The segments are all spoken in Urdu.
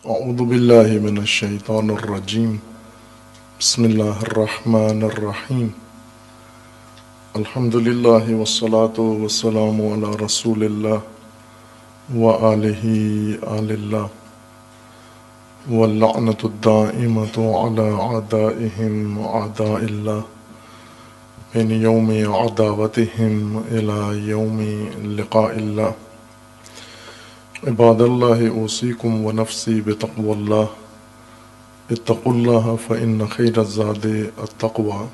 اعوذ باللہ من الشیطان الرجیم بسم اللہ الرحمن الرحیم الحمد للہ والصلاة والسلام علی رسول اللہ وآلہ آل اللہ واللعنۃ الدائمۃ علی اعدائہم اعداء اللہ من یوم عداوتہم الی یوم لقاء اللہ عباد اللہ اوصیکم ونفسی بتقوی اللہ اتقوا اللہ فإن خیر الزاد التقوی۔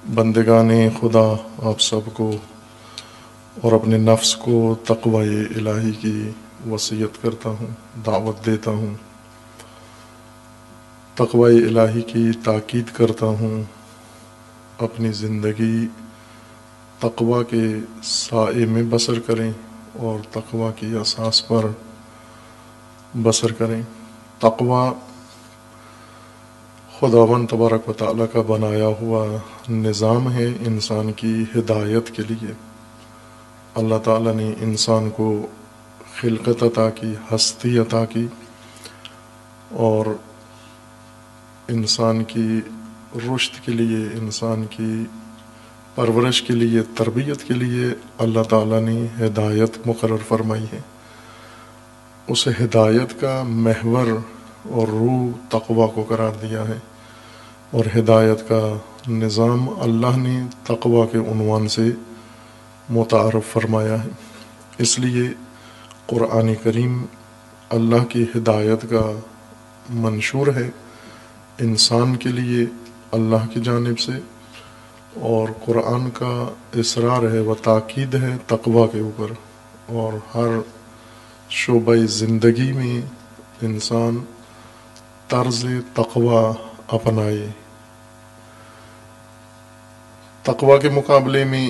بندگان خدا، آپ سب کو اور اپنے نفس کو تقوی الہی کی وصیت کرتا ہوں، دعوت دیتا ہوں، تقوی الہی کی تاکید کرتا ہوں۔ اپنی زندگی تقوی کے سائے میں بسر کریں اور تقوی کی اساس پر بسر کریں۔ تقوی خداوند تبارک و تعالیٰ کا بنایا ہوا نظام ہے انسان کی ہدایت کے لیے۔ اللہ تعالیٰ نے انسان کو خلقت عطا کی، ہستی عطا کی، اور انسان کی رشد کے لیے، انسان کی پرورش کے لیے، تربیت کے لیے اللہ تعالیٰ نے ہدایت مقرر فرمائی ہے۔ اس ہدایت کا محور اور روح تقوی کو قرار دیا ہے، اور ہدایت کا نظام اللہ نے تقوی کے عنوان سے متعارف فرمایا ہے۔ اس لیے قرآن کریم اللہ کی ہدایت کا منشور ہے انسان کے لیے اللہ کی جانب سے، اور قرآن کا اصرار ہے و تاکید ہے تقوی کے اوپر، اور ہر شعبہ زندگی میں انسان طرز تقوی اپنائے۔ تقوی کے مقابلے میں،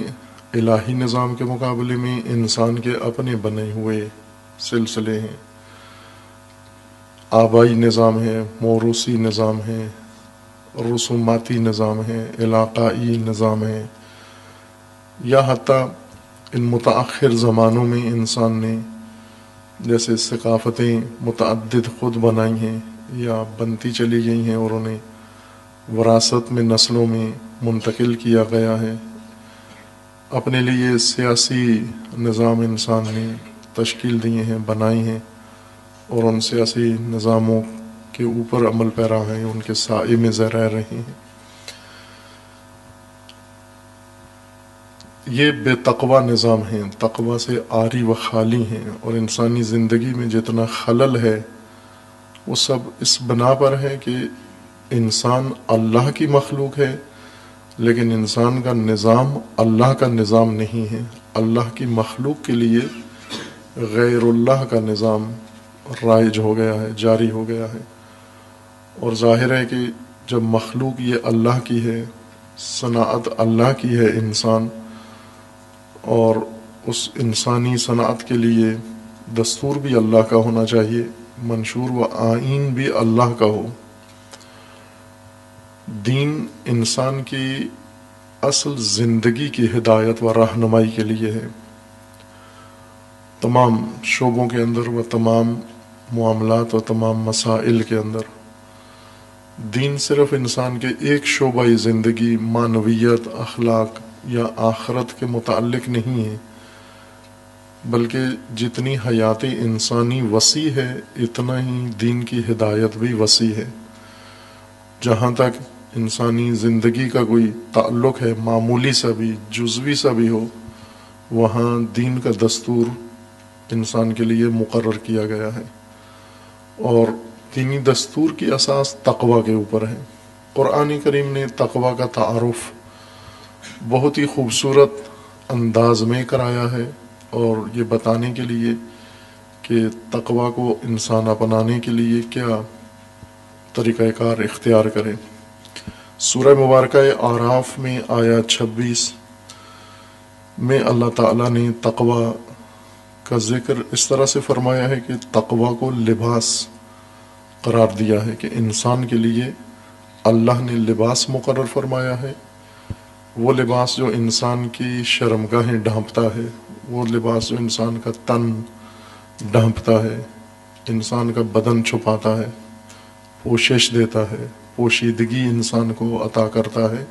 الہی نظام کے مقابلے میں انسان کے اپنے بنے ہوئے سلسلے ہیں، آبائی نظام ہے، موروثی نظام ہے، رسوماتی نظام ہے، علاقائی نظام ہے، یا حتیٰ ان متأخر زمانوں میں انسان نے جیسے ثقافتیں متعدد خود بنائی ہیں یا بنتی چلی گئی ہیں اور انہیں وراثت میں نسلوں میں منتقل کیا گیا ہے۔ اپنے لیے سیاسی نظام انسان نے تشکیل دیے ہیں، بنائی ہیں، اور ان سیاسی نظاموں کے اوپر عمل پیرا ہیں، ان کے سائے میں رہ رہے ہیں۔ یہ بے تقوی نظام ہیں، تقوی سے عاری و خالی ہیں، اور انسانی زندگی میں جتنا خلل ہے وہ سب اس بنا پر ہے کہ انسان اللہ کی مخلوق ہے، لیکن انسان کا نظام اللہ کا نظام نہیں ہے۔ اللہ کی مخلوق کے لیے غیر اللہ کا نظام رائج ہو گیا ہے، جاری ہو گیا ہے، اور ظاہر ہے کہ جب مخلوق یہ اللہ کی ہے، صنعت اللہ کی ہے انسان، اور اس انسانی صنعت کے لیے دستور بھی اللہ کا ہونا چاہیے، منشور و آئین بھی اللہ کا ہو۔ دین انسان کی اصل زندگی کی ہدایت و رہنمائی کے لیے ہے۔ تمام شعبوں کے اندر و تمام معاملات و تمام مسائل کے اندر دین صرف انسان کے ایک شعبہ زندگی، معنویت، اخلاق یا آخرت کے متعلق نہیں ہے، بلکہ جتنی حیات انسانی وسیع ہے اتنا ہی دین کی ہدایت بھی وسیع ہے۔ جہاں تک انسانی زندگی کا کوئی تعلق ہے، معمولی سا بھی، جزوی سا بھی ہو، وہاں دین کا دستور انسان کے لیے مقرر کیا گیا ہے، اور دینی دستور کی اساس تقوی کے اوپر ہے۔ قرآن کریم نے تقوی کا تعارف بہت ہی خوبصورت انداز میں کرایا ہے، اور یہ بتانے کے لیے کہ تقوی کو انسان اپنانے کے لیے کیا طریقہ کار اختیار کرے۔ سورہ مبارکہ اعراف میں آیت 26 میں اللہ تعالیٰ نے تقوی کا ذکر اس طرح سے فرمایا ہے کہ تقوی کو لباس قرار دیا ہے، کہ انسان کے لیے اللہ نے لباس مقرر فرمایا ہے، وہ لباس جو انسان کی شرمگاہیں ڈھانپتا ہے، وہ لباس جو انسان کا تن ڈھانپتا ہے، انسان کا بدن چھپاتا ہے، پوشش دیتا ہے، پوشیدگی انسان کو عطا کرتا ہے،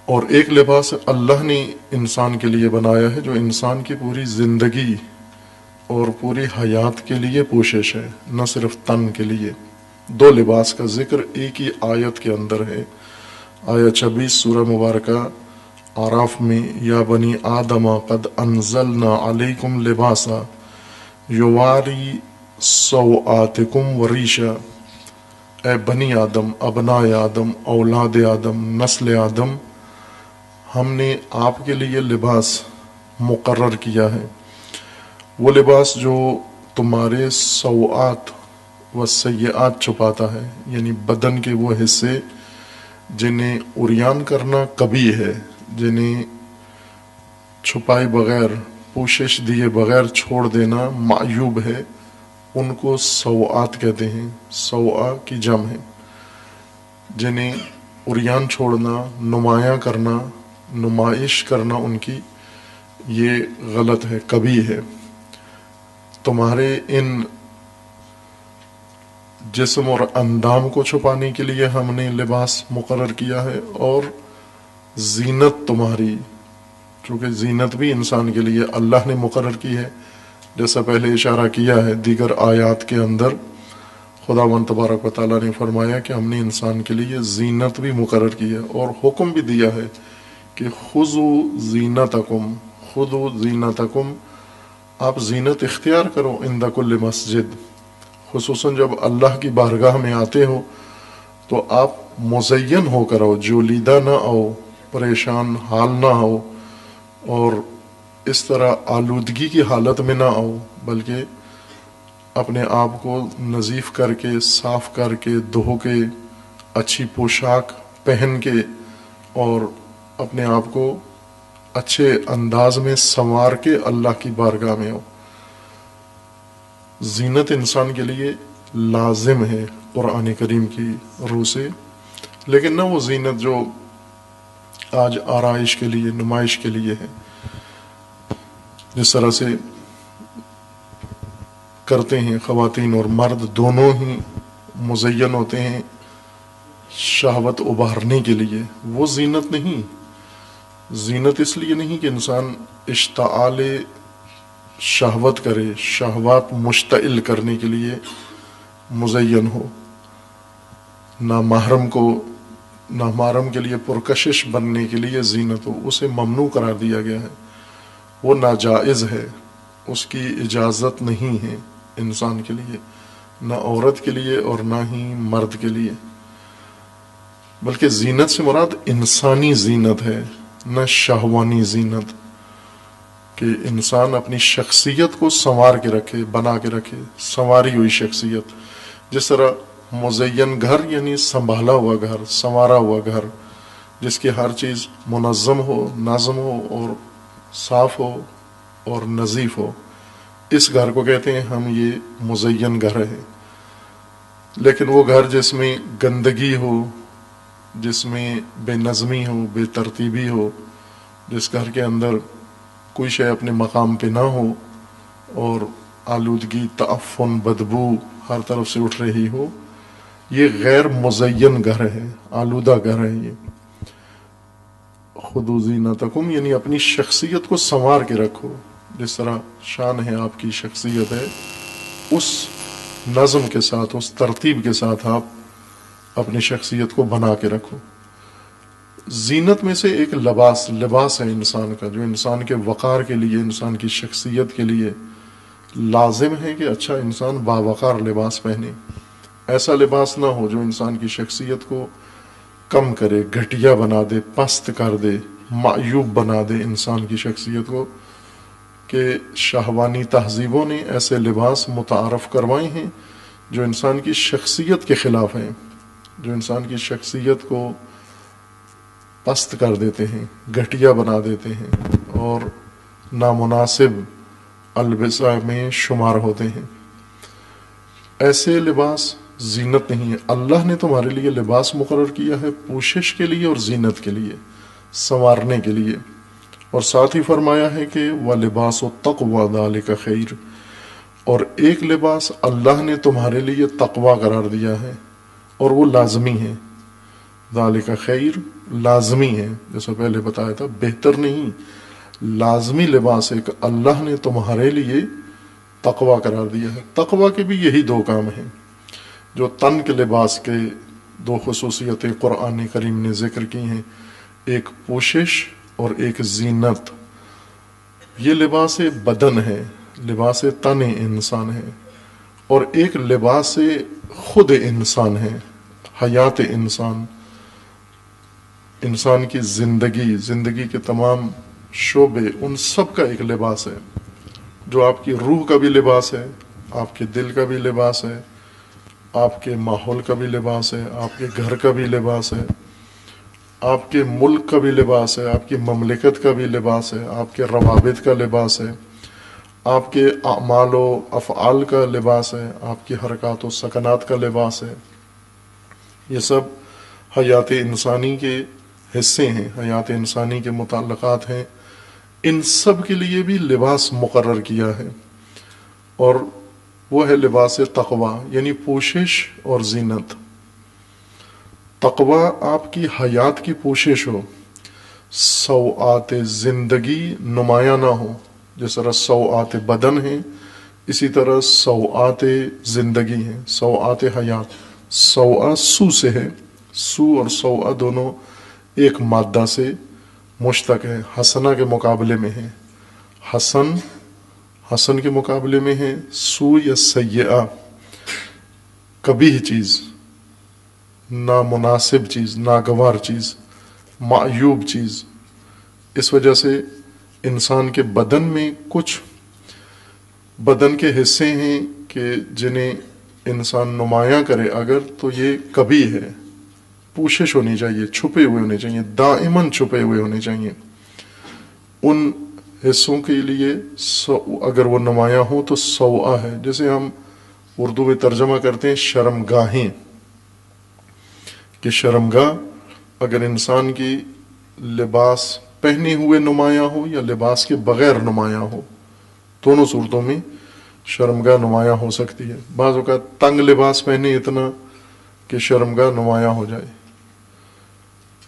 اور ایک لباس اللہ نے انسان کے لیے بنایا ہے جو انسان کی پوری زندگی اور پوری حیات کے لیے پوشش ہے، نہ صرف تن کے لیے۔ دو لباس کا ذکر ایک ہی آیت کے اندر ہے۔ آیت 26 سورہ مبارکہ آراف میں، یا بنی آدم قد انزلنا علیکم لباسا یواری سوآتکم وریشا، اے بنی آدم، ابناء آدم، اولاد آدم، نسل آدم، ہم نے آپ کے لیے لباس مقرر کیا ہے، وہ لباس جو تمہارے سوآت و سیئات چھپاتا ہے، یعنی بدن کے وہ حصے جنہیں عریان کرنا قبیح ہے، جنہیں چھپائے بغیر، پوشش دیے بغیر چھوڑ دینا معیوب ہے، ان کو سوآت کہتے ہیں، سوآ کی جمع ہے۔ جنہیں عریان چھوڑنا، نمایاں کرنا، نمائش کرنا ان کی، یہ غلط ہے، قبیح ہے۔ تمہارے ان جسم اور اندام کو چھپانے کے لیے ہم نے لباس مقرر کیا ہے، اور زینت تمہاری، چونکہ زینت بھی انسان کے لیے اللہ نے مقرر کی ہے، جیسا پہلے اشارہ کیا ہے دیگر آیات کے اندر، خداوند تبارک و تعالیٰ نے فرمایا کہ ہم نے انسان کے لیے زینت بھی مقرر کی ہے، اور حکم بھی دیا ہے کہ خذوا زینتکم، خذوا زینتکم، آپ زینت اختیار کرو عند کل مسجد، خصوصاً جب اللہ کی بارگاہ میں آتے ہو تو آپ مزین ہو کر آؤ، جولیدہ نہ آؤ، پریشان حال نہ ہو، اور اس طرح آلودگی کی حالت میں نہ آؤ، بلکہ اپنے آپ کو نظیف کر کے، صاف کر کے، دھو کے، اچھی پوشاک پہن کے، اور اپنے آپ کو اچھے انداز میں سنوار کے اللہ کی بارگاہ میں ہو۔ زینت انسان کے لیے لازم ہے قرآن کریم کی روح سے، لیکن نہ وہ زینت جو آج آرائش کے لیے، نمائش کے لیے ہے، جس طرح سے کرتے ہیں خواتین اور مرد دونوں ہی مزین ہوتے ہیں شہوت ابھارنے کے لیے، وہ زینت نہیں۔ زینت اس لیے نہیں کہ انسان اشتعال شہوت کرے، شہوات مشتعل کرنے کے لیے مزین ہو، نامحرم کے لیے پرکشش بننے کے لیے زینت ہو، اسے ممنوع قرار دیا گیا ہے، وہ ناجائز ہے، اس کی اجازت نہیں ہے انسان کے لیے، نہ عورت کے لیے اور نہ ہی مرد کے لیے، بلکہ زینت سے مراد انسانی زینت ہے، نہ شہوانی زینت، کہ انسان اپنی شخصیت کو سنوار کے رکھے، بنا کے رکھے، سنواری ہوئی شخصیت، جس طرح مزین گھر یعنی سنبھالا ہوا گھر، سنوارا ہوا گھر، جس کی ہر چیز منظم ہو، نظم ہو، اور صاف ہو اور نظیف ہو، اس گھر کو کہتے ہیں ہم یہ مزین گھر ہے۔ لیکن وہ گھر جس میں گندگی ہو، جس میں بے نظمی ہو، بے ترتیبی ہو، جس گھر کے اندر کوئی شے اپنے مقام پہ نہ ہو، اور آلودگی، تعفن، بدبو ہر طرف سے اٹھ رہی ہو، یہ غیر مزین گھر ہے، آلودہ گھر ہے۔ یہ خذوا زینتکم یعنی اپنی شخصیت کو سنوار کے رکھو، جس طرح شان ہے آپ کی شخصیت ہے، اس نظم کے ساتھ، اس ترتیب کے ساتھ آپ اپنی شخصیت کو بنا کے رکھو۔ زینت میں سے ایک لباس ہے انسان کا، جو انسان کے وقار کے لیے، انسان کی شخصیت کے لیے لازم ہے کہ اچھا انسان باوقار لباس پہنے۔ ایسا لباس نہ ہو جو انسان کی شخصیت کو کم کرے، گھٹیا بنا دے، پست کر دے، معیوب بنا دے انسان کی شخصیت کو، کہ شہوانی تہذیبوں نے ایسے لباس متعارف کروائے ہیں جو انسان کی شخصیت کے خلاف ہیں، جو انسان کی شخصیت کو پست کر دیتے ہیں، گھٹیا بنا دیتے ہیں، اور نامناسب البسہ میں شمار ہوتے ہیں۔ ایسے لباس زینت نہیں ہے۔ اللہ نے تمہارے لیے لباس مقرر کیا ہے پوشش کے لیے اور زینت کے لیے، سنوارنے کے لیے، اور ساتھ ہی فرمایا ہے کہ وَلِبَاسُ التَّقْوَىٰ ذَلِكَ خَيْرٌ، اور ایک لباس اللہ نے تمہارے لیے تقوی قرار دیا ہے اور وہ لازمی ہے. ذالک خیر، لازمی ہے، جیسا پہلے بتایا تھا، بہتر نہیں، لازمی لباس ایک اللہ نے تمہارے لیے تقوی قرار دیا ہے. تقوی کے بھی یہی دو کام ہیں جو تن کے لباس کے دو خصوصیتیں قرآن کریم نے ذکر کی ہیں، ایک پوشش اور ایک زینت. یہ لباس بدن ہے، لباس تن انسان ہے، اور ایک لباس خود انسان ہے، حیات انسان، انسان کی زندگی کے تمام شعبے، ان سب کا ایک لباس ہے جو آپ کی روح کا بھی لباس ہے، آپ کے دل کا بھی لباس ہے، آپ کے ماحول کا بھی لباس ہے، آپ کے گھر کا بھی لباس ہے، آپ کے ملک کا بھی لباس ہے، آپ کی مملکت کا بھی لباس ہے، آپ کے روابط کا لباس ہے، آپ کے اعمال و افعال کا لباس ہے، آپ کی حرکات و سکنات کا لباس ہے. یہ سب حیات انسانی کے حصے ہیں، حیات انسانی کے متعلقات ہیں. ان سب کے لیے بھی لباس مقرر کیا ہے، اور وہ ہے لباس تقوی، یعنی پوشش اور زینت. تقوی آپ کی حیات کی پوشش ہو، سوآت زندگی نمایاں نہ ہو. جس طرح سوآت بدن ہیں، اسی طرح سوآت زندگی ہیں، سوآت حیات. سوآ سو سے ہے، سو اور سوآ دونوں ایک مادہ سے مشتق ہے، حسنہ کے مقابلے میں ہے. حسن کے مقابلے میں ہے، سو یا سیئہ، قبیح چیز، نامناسب چیز، ناگوار چیز، معیوب چیز. اس وجہ سے انسان کے بدن میں کچھ بدن کے حصے ہیں کہ جنہیں انسان نمایاں کرے اگر، تو یہ کبھی ہے، پوشش ہونی چاہیے، چھپے ہوئے ہونے چاہیے، دائماً چھپے ہوئے ہونے چاہیے. ان حصوں کے لیے اگر وہ نمایاں ہوں تو سوآ ہے. جیسے ہم اردو میں ترجمہ کرتے ہیں شرمگاہیں، کہ شرمگاہ اگر انسان کی لباس پہنے ہوئے نمایاں ہو یا لباس کے بغیر نمایاں ہو، دونوں صورتوں میں شرمگاہ نمایاں ہو سکتی ہے. بعض اوقات تنگ لباس پہنے اتنا کہ شرمگاہ نمایاں ہو جائے،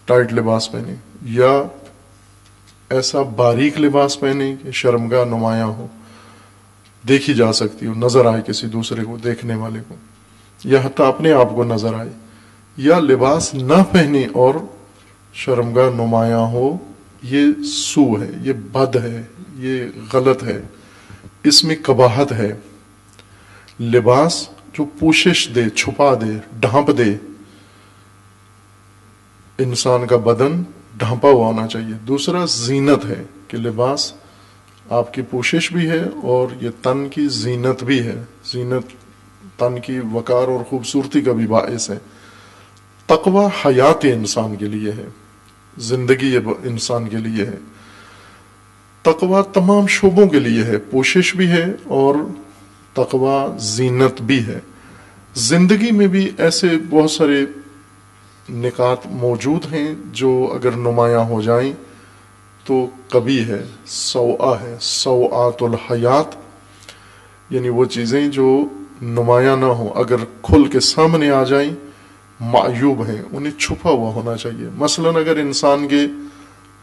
ٹائٹ لباس پہنے، یا ایسا باریک لباس پہنے کہ شرمگاہ نمایاں ہو، دیکھی جا سکتی ہو، نظر آئے کسی دوسرے کو، دیکھنے والے کو، یا حتیٰ اپنے آپ کو نظر آئے. یا لباس نہ پہنے اور شرمگاہ نمایاں ہو، یہ سو ہے، یہ بد ہے، یہ غلط ہے، اس میں قباحت ہے. لباس جو پوشش دے، چھپا دے، ڈھانپ دے، انسان کا بدن ڈھانپا ہوا ہونا چاہیے. دوسرا زینت ہے کہ لباس آپ کی پوشش بھی ہے اور یہ تن کی زینت بھی ہے، زینت تن کی وقار اور خوبصورتی کا بھی باعث ہے. تقوی حیات انسان کے لیے ہے، زندگی انسان کے لیے ہے. تقوی تمام شعبوں کے لیے ہے، پوشش بھی ہے اور تقوی زینت بھی ہے. زندگی میں بھی ایسے بہت سارے نکات موجود ہیں جو اگر نمایاں ہو جائیں تو کبھی ہے، سوآ ہے، سوآت الحیات، یعنی وہ چیزیں جو نمایاں نہ ہوں، اگر کھل کے سامنے آ جائیں معیوب ہیں، انہیں چھپا ہوا ہونا چاہیے. مثلا اگر انسان کے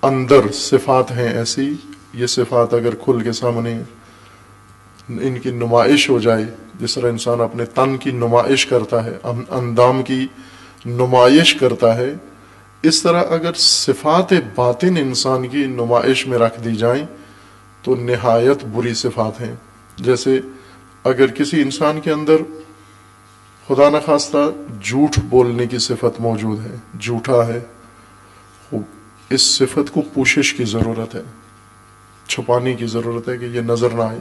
اندر صفات ہیں ایسی، یہ صفات اگر کھل کے سامنے ان کی نمائش ہو جائے، جس طرح انسان اپنے تن کی نمائش کرتا ہے، اندام کی نمائش کرتا ہے، اس طرح اگر صفات باطن انسان کی نمائش میں رکھ دی جائیں تو نہایت بری صفات ہیں. جیسے اگر کسی انسان کے اندر خدا نخواستہ جھوٹ بولنے کی صفت موجود ہے، جھوٹا ہے، اس صفت کو پوشش کی ضرورت ہے، چھپانے کی ضرورت ہے کہ یہ نظر نہ آئے.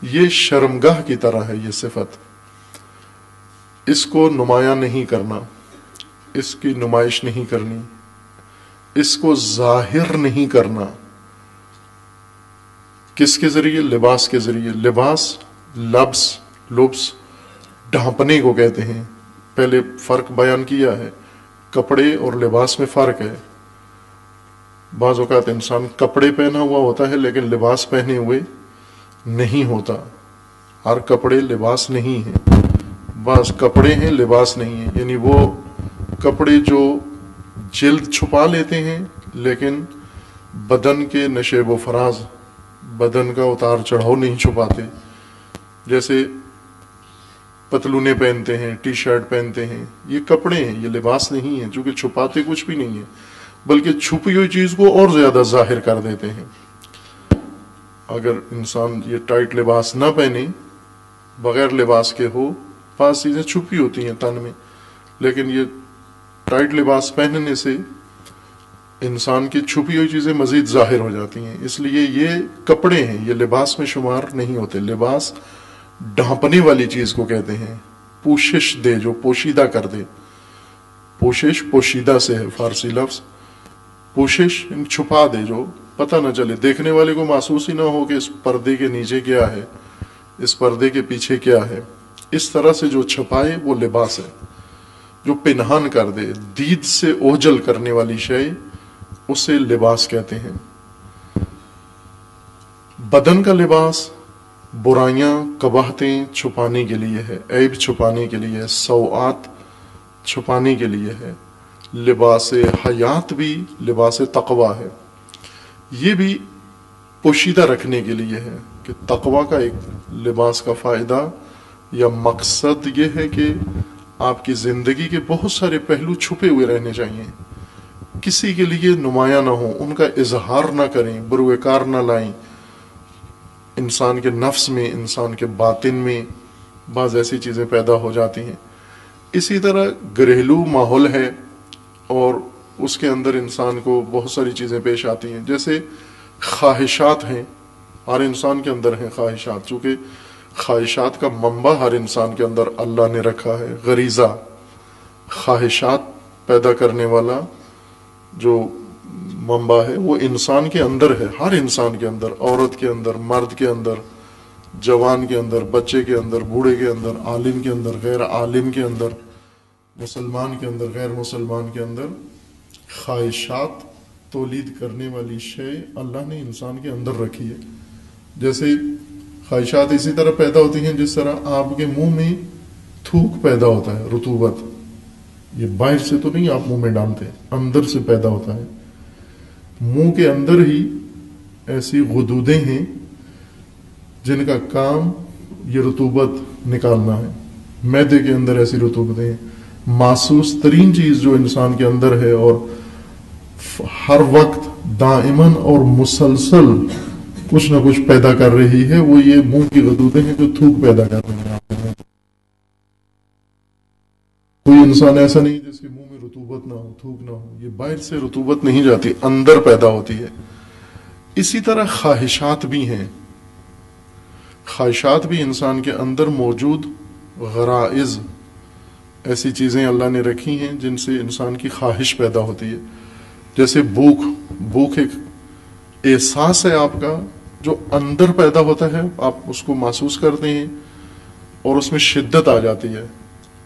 یہ شرمگاہ کی طرح ہے، یہ صفت، اس کو نمایاں نہیں کرنا، اس کی نمائش نہیں کرنی، اس کو ظاہر نہیں کرنا. کس کے ذریعے؟ لباس کے ذریعے. لباس لبس ڈھانپنے کو کہتے ہیں. پہلے فرق بیان کیا ہے، کپڑے اور لباس میں فرق ہے. بعض اوقات انسان کپڑے پہنا ہوا ہوتا ہے لیکن لباس پہنے ہوئے نہیں ہوتا. ہر کپڑے لباس نہیں ہیں، بعض کپڑے ہیں لباس نہیں ہیں، یعنی وہ کپڑے جو جلد چھپا لیتے ہیں لیکن بدن کے نشیب و فراز، بدن کا اتار چڑھاؤ نہیں چھپاتے، جیسے پتلونے پہنتے ہیں، ٹی شرٹ پہنتے ہیں، یہ کپڑے ہیں، یہ لباس نہیں ہیں، چونکہ چھپاتے کچھ بھی نہیں ہے بلکہ چھپی ہوئی چیز کو اور زیادہ ظاہر کر دیتے ہیں۔ اگر انسان یہ ٹائٹ لباس نہ پہنے، بغیر لباس کے ہو، بعض چیزیں چھپی ہوتی ہیں تن میں، لیکن یہ ٹائٹ لباس پہننے سے انسان کی چھپی ہوئی چیزیں مزید ظاہر ہو جاتی ہیں، اس لیے یہ کپڑے ہیں، یہ لباس میں شمار نہیں ہوتے۔ لباس ڈھانپنے والی چیز کو کہتے ہیں، پوشش دے، جو پوشیدہ کر دے، پوشش پوشیدہ سے ہے فارسی لفظ، پوشش چھپا دے، جو پتہ نہ چلے، دیکھنے والے کو محسوس ہی نہ ہو کہ اس پردے کے نیچے کیا ہے، اس پردے کے پیچھے کیا ہے، اس طرح سے جو چھپائے وہ لباس ہے۔ جو پنہان کر دے، دید سے اوجل کرنے والی شے، اسے لباس کہتے ہیں۔ بدن کا لباس برائیاں، قباحتیں چھپانے کے لیے ہے، عیب چھپانے کے لیے ہے، سوءات چھپانے کے لیے ہے۔ لباس حیات بھی لباس تقوی ہے، یہ بھی پوشیدہ رکھنے کے لیے ہے کہ تقوی کا ایک لباس کا فائدہ یا مقصد یہ ہے کہ آپ کی زندگی کے بہت سارے پہلو چھپے ہوئے رہنے چاہیے، کسی کے لیے نمایاں نہ ہوں، ان کا اظہار نہ کریں، بروئے کار نہ لائیں۔ انسان کے نفس میں، انسان کے باطن میں بعض ایسی چیزیں پیدا ہو جاتی ہیں۔ اسی طرح گھریلو ماحول ہے اور اس کے اندر انسان کو بہت ساری چیزیں پیش آتی ہیں، جیسے خواہشات ہیں، ہر انسان کے اندر ہیں خواہشات، چونکہ خواہشات کا منبع ہر انسان کے اندر اللہ نے رکھا ہے۔ غریزہ، خواہشات پیدا کرنے والا جو منبع ہے وہ انسان کے اندر ہے، ہر انسان کے اندر، عورت کے اندر، مرد کے اندر، جوان کے اندر، بچے کے اندر، بوڑھے کے اندر، عالم کے اندر، غیر عالم کے اندر، مسلمان کے اندر، غیر مسلمان کے اندر۔ خواہشات تولید کرنے والی شے اللہ نے انسان کے اندر رکھی ہے۔ جیسے خواہشات اسی طرح پیدا ہوتی ہیں جس طرح آپ کے منہ میں تھوک پیدا ہوتا ہے، رطوبت، یہ باہر سے تو نہیں آپ منہ میں ڈالتے، اندر سے پیدا ہوتا ہے۔ منہ کے اندر ہی ایسی غدودیں ہیں جن کا کام یہ رطوبت نکالنا ہے، معدے کے اندر ایسی رطوبتیں ہیں۔ محسوس ترین چیز جو انسان کے اندر ہے اور ہر وقت دائماً اور مسلسل کچھ نہ کچھ پیدا کر رہی ہے، وہ یہ منہ کی غدودیں ہیں جو تھوک پیدا کر رہی ہیں آپ کے منہ۔ کوئی انسان ایسا نہیں جس کے منہ میں رطوبت نہ ہو، تھوک نہ ہو، یہ باہر سے رطوبت نہیں جاتی، اندر پیدا ہوتی ہے۔ اسی طرح خواہشات بھی ہیں، خواہشات بھی انسان کے اندر موجود غرائز، ایسی چیزیں اللہ نے رکھی ہیں جن سے انسان کی خواہش پیدا ہوتی ہے۔ جیسے بھوک، بھوک ایک احساس ہے آپ کا جو اندر پیدا ہوتا ہے، آپ اس کو محسوس کرتے ہیں اور اس میں شدت آ جاتی ہے،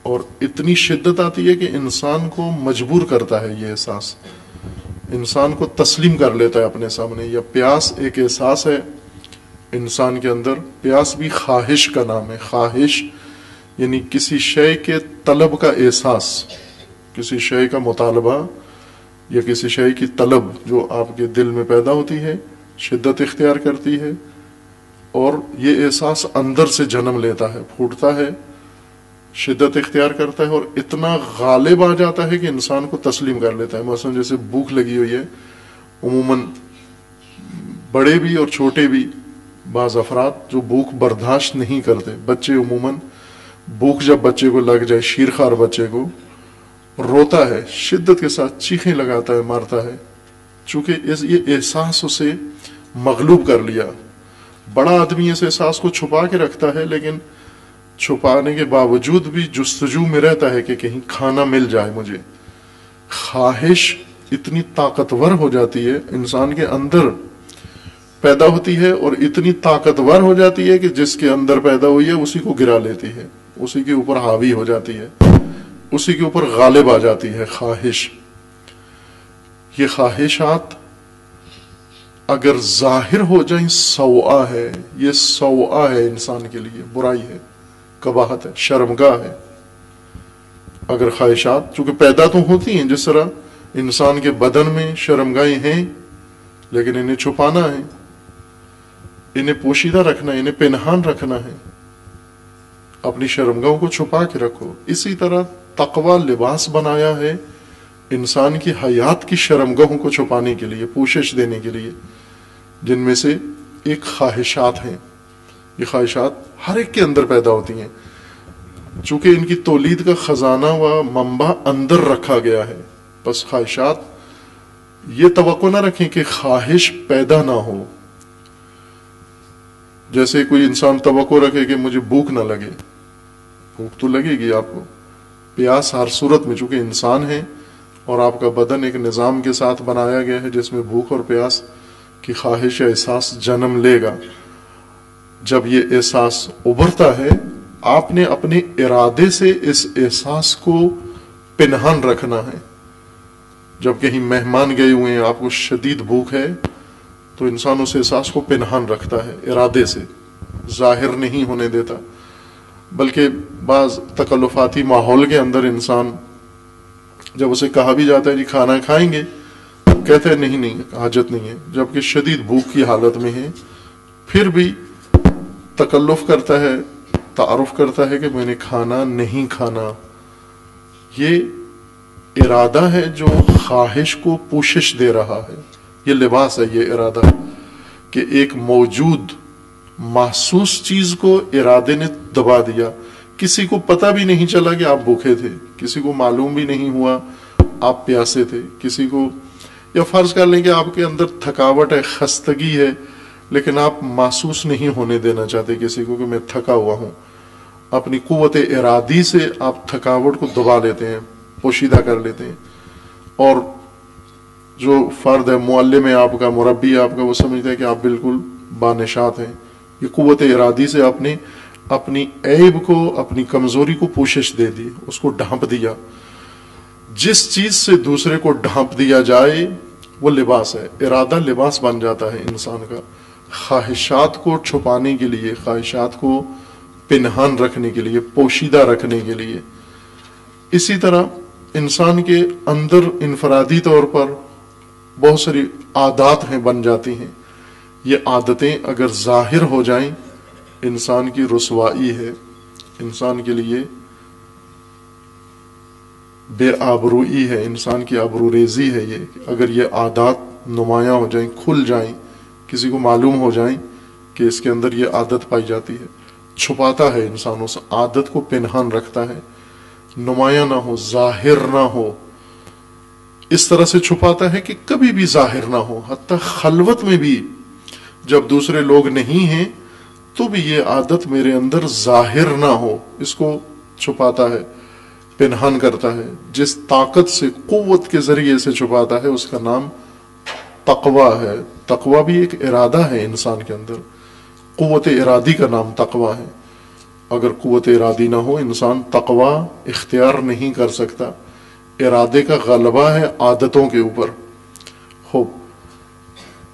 اور اتنی شدت آتی ہے کہ انسان کو مجبور کرتا ہے، یہ احساس انسان کو تسلیم کر لیتا ہے اپنے سامنے۔ یا پیاس ایک احساس ہے انسان کے اندر، پیاس بھی خواہش کا نام ہے۔ خواہش یعنی کسی شے کے طلب کا احساس، کسی شے کا مطالبہ یا کسی شے کی طلب جو آپ کے دل میں پیدا ہوتی ہے، شدت اختیار کرتی ہے، اور یہ احساس اندر سے جنم لیتا ہے، پھوٹتا ہے، شدت اختیار کرتا ہے اور اتنا غالب آ جاتا ہے کہ انسان کو تسلیم کر لیتا ہے۔ مثلا جیسے بھوک لگی ہوئی ہے، عموماً بڑے بھی اور چھوٹے بھی، بعض افراد جو بھوک برداشت نہیں کرتے، بچے عموماً بھوک جب بچے کو لگ جائے، شیرخوار بچے کو، روتا ہے، شدت کے ساتھ چیخیں لگاتا ہے، مارتا ہے، چونکہ یہ احساس اسے مغلوب کر لیا۔ بڑا آدمی اس احساس کو چھپا کے رکھتا ہے، لیکن چھپانے کے باوجود بھی جستجو میں رہتا ہے کہ کہیں کھانا مل جائے مجھے۔ خواہش اتنی طاقتور ہو جاتی ہے، انسان کے اندر پیدا ہوتی ہے اور اتنی طاقتور ہو جاتی ہے کہ جس کے اندر پیدا ہوئی ہے اسی کو گرا لیتی ہے، اسی کے اوپر حاوی ہو جاتی ہے، اسی کے اوپر غالب آ جاتی ہے خواہش۔ یہ خواہشات اگر ظاہر ہو جائیں سوآ ہے، یہ سوآ ہے انسان کے لیے، برائی ہے، قباحت ہے، شرمگاہ ہے۔ اگر خواہشات چونکہ پیدا تو ہوتی ہیں، جس طرح انسان کے بدن میں شرمگاہیں ہیں، لیکن انہیں چھپانا ہے، انہیں پوشیدہ رکھنا ہے، انہیں پنہان رکھنا ہے، اپنی شرمگاہوں کو چھپا کے رکھو۔ اسی طرح تقوی لباس بنایا ہے انسان کی حیات کی شرمگاہوں کو چھپانے کے لیے، پوشش دینے کے لیے، جن میں سے ایک خواہشات ہیں۔ یہ خواہشات ہر ایک کے اندر پیدا ہوتی ہیں، چونکہ ان کی تولید کا خزانہ و منبع اندر رکھا گیا ہے۔ بس خواہشات یہ توقع نہ رکھیں کہ خواہش پیدا نہ ہو۔ جیسے کوئی انسان توقع رکھے کہ مجھے بھوک نہ لگے، بھوک تو لگے گی آپ کو، پیاس ہر صورت میں، چونکہ انسان ہے اور آپ کا بدن ایک نظام کے ساتھ بنایا گیا ہے جس میں بھوک اور پیاس کی خواہش یا احساس جنم لے گا۔ جب یہ احساس ابھرتا ہے، آپ نے اپنے ارادے سے اس احساس کو پنہان رکھنا ہے۔ جب کہیں مہمان گئے ہوئے ہیں، آپ کو شدید بھوک ہے، تو انسان اس احساس کو پنہان رکھتا ہے ارادے سے، ظاہر نہیں ہونے دیتا۔ بلکہ بعض تکلفاتی ماحول کے اندر انسان جب اسے کہا بھی جاتا ہے جی کھانا کھائیں گے، کہتے ہیں نہیں حاجت نہیں ہے، جبکہ شدید بھوک کی حالت میں ہے، پھر بھی تکلف کرتا ہے، تعارف کرتا ہے کہ میں نے کھانا نہیں کھانا۔ یہ ارادہ ہے جو خواہش کو پوشش دے رہا ہے، یہ لباس ہے، یہ ارادہ کہ ایک موجود محسوس چیز کو ارادے نے دبا دیا۔ کسی کو پتہ بھی نہیں چلا کہ آپ بھوکے تھے، کسی کو معلوم بھی نہیں ہوا آپ پیاسے تھے، کسی کو، یا فرض کر لیں کہ آپ کے اندر تھکاوٹ ہے، خستگی ہے، لیکن آپ محسوس نہیں ہونے دینا چاہتے کسی کو کہ میں تھکا ہوا ہوں۔ اپنی قوت ارادی سے آپ تھکاوٹ کو دبا لیتے ہیں، پوشیدہ کر لیتے ہیں، اور جو فرد ہے، معلم ہے آپ کا، مربی ہے آپ کا، وہ سمجھتا ہے کہ آپ بالکل بانشات ہیں۔ یہ قوت ارادی سے آپ نے اپنی عیب کو، اپنی کمزوری کو پوشش دے دی، اس کو ڈھانپ دیا۔ جس چیز سے دوسرے کو ڈھانپ دیا جائے وہ لباس ہے، ارادہ لباس بن جاتا ہے انسان کا، خواہشات کو چھپانے کے لیے، خواہشات کو پنہان رکھنے کے لیے، پوشیدہ رکھنے کے لیے۔ اسی طرح انسان کے اندر انفرادی طور پر بہت ساری عادات ہیں، بن جاتی ہیں۔ یہ عادتیں اگر ظاہر ہو جائیں، انسان کی رسوائی ہے، انسان کے لیے بے آبروئی ہے، انسان کی آبروریزی ہے۔ یہ اگر یہ عادات نمایاں ہو جائیں، کھل جائیں، کسی کو معلوم ہو جائیں کہ اس کے اندر یہ عادت پائی جاتی ہے، چھپاتا ہے انسان، اس عادت کو پنہان رکھتا ہے، نمایاں نہ ہو، ظاہر نہ ہو، اس طرح سے چھپاتا ہے کہ کبھی بھی ظاہر نہ ہو، حتیٰ خلوت میں بھی جب دوسرے لوگ نہیں ہیں تو بھی یہ عادت میرے اندر ظاہر نہ ہو، اس کو چھپاتا ہے، پنہان کرتا ہے۔ جس طاقت سے، قوت کے ذریعے سے چھپاتا ہے، اس کا نام تقوی ہے۔ تقوی بھی ایک ارادہ ہے انسان کے اندر، قوت ارادی کا نام تقوی ہے۔ اگر قوت ارادی نہ ہو، انسان تقوی اختیار نہیں کر سکتا۔ ارادے کا غلبہ ہے عادتوں کے اوپر۔ خوب،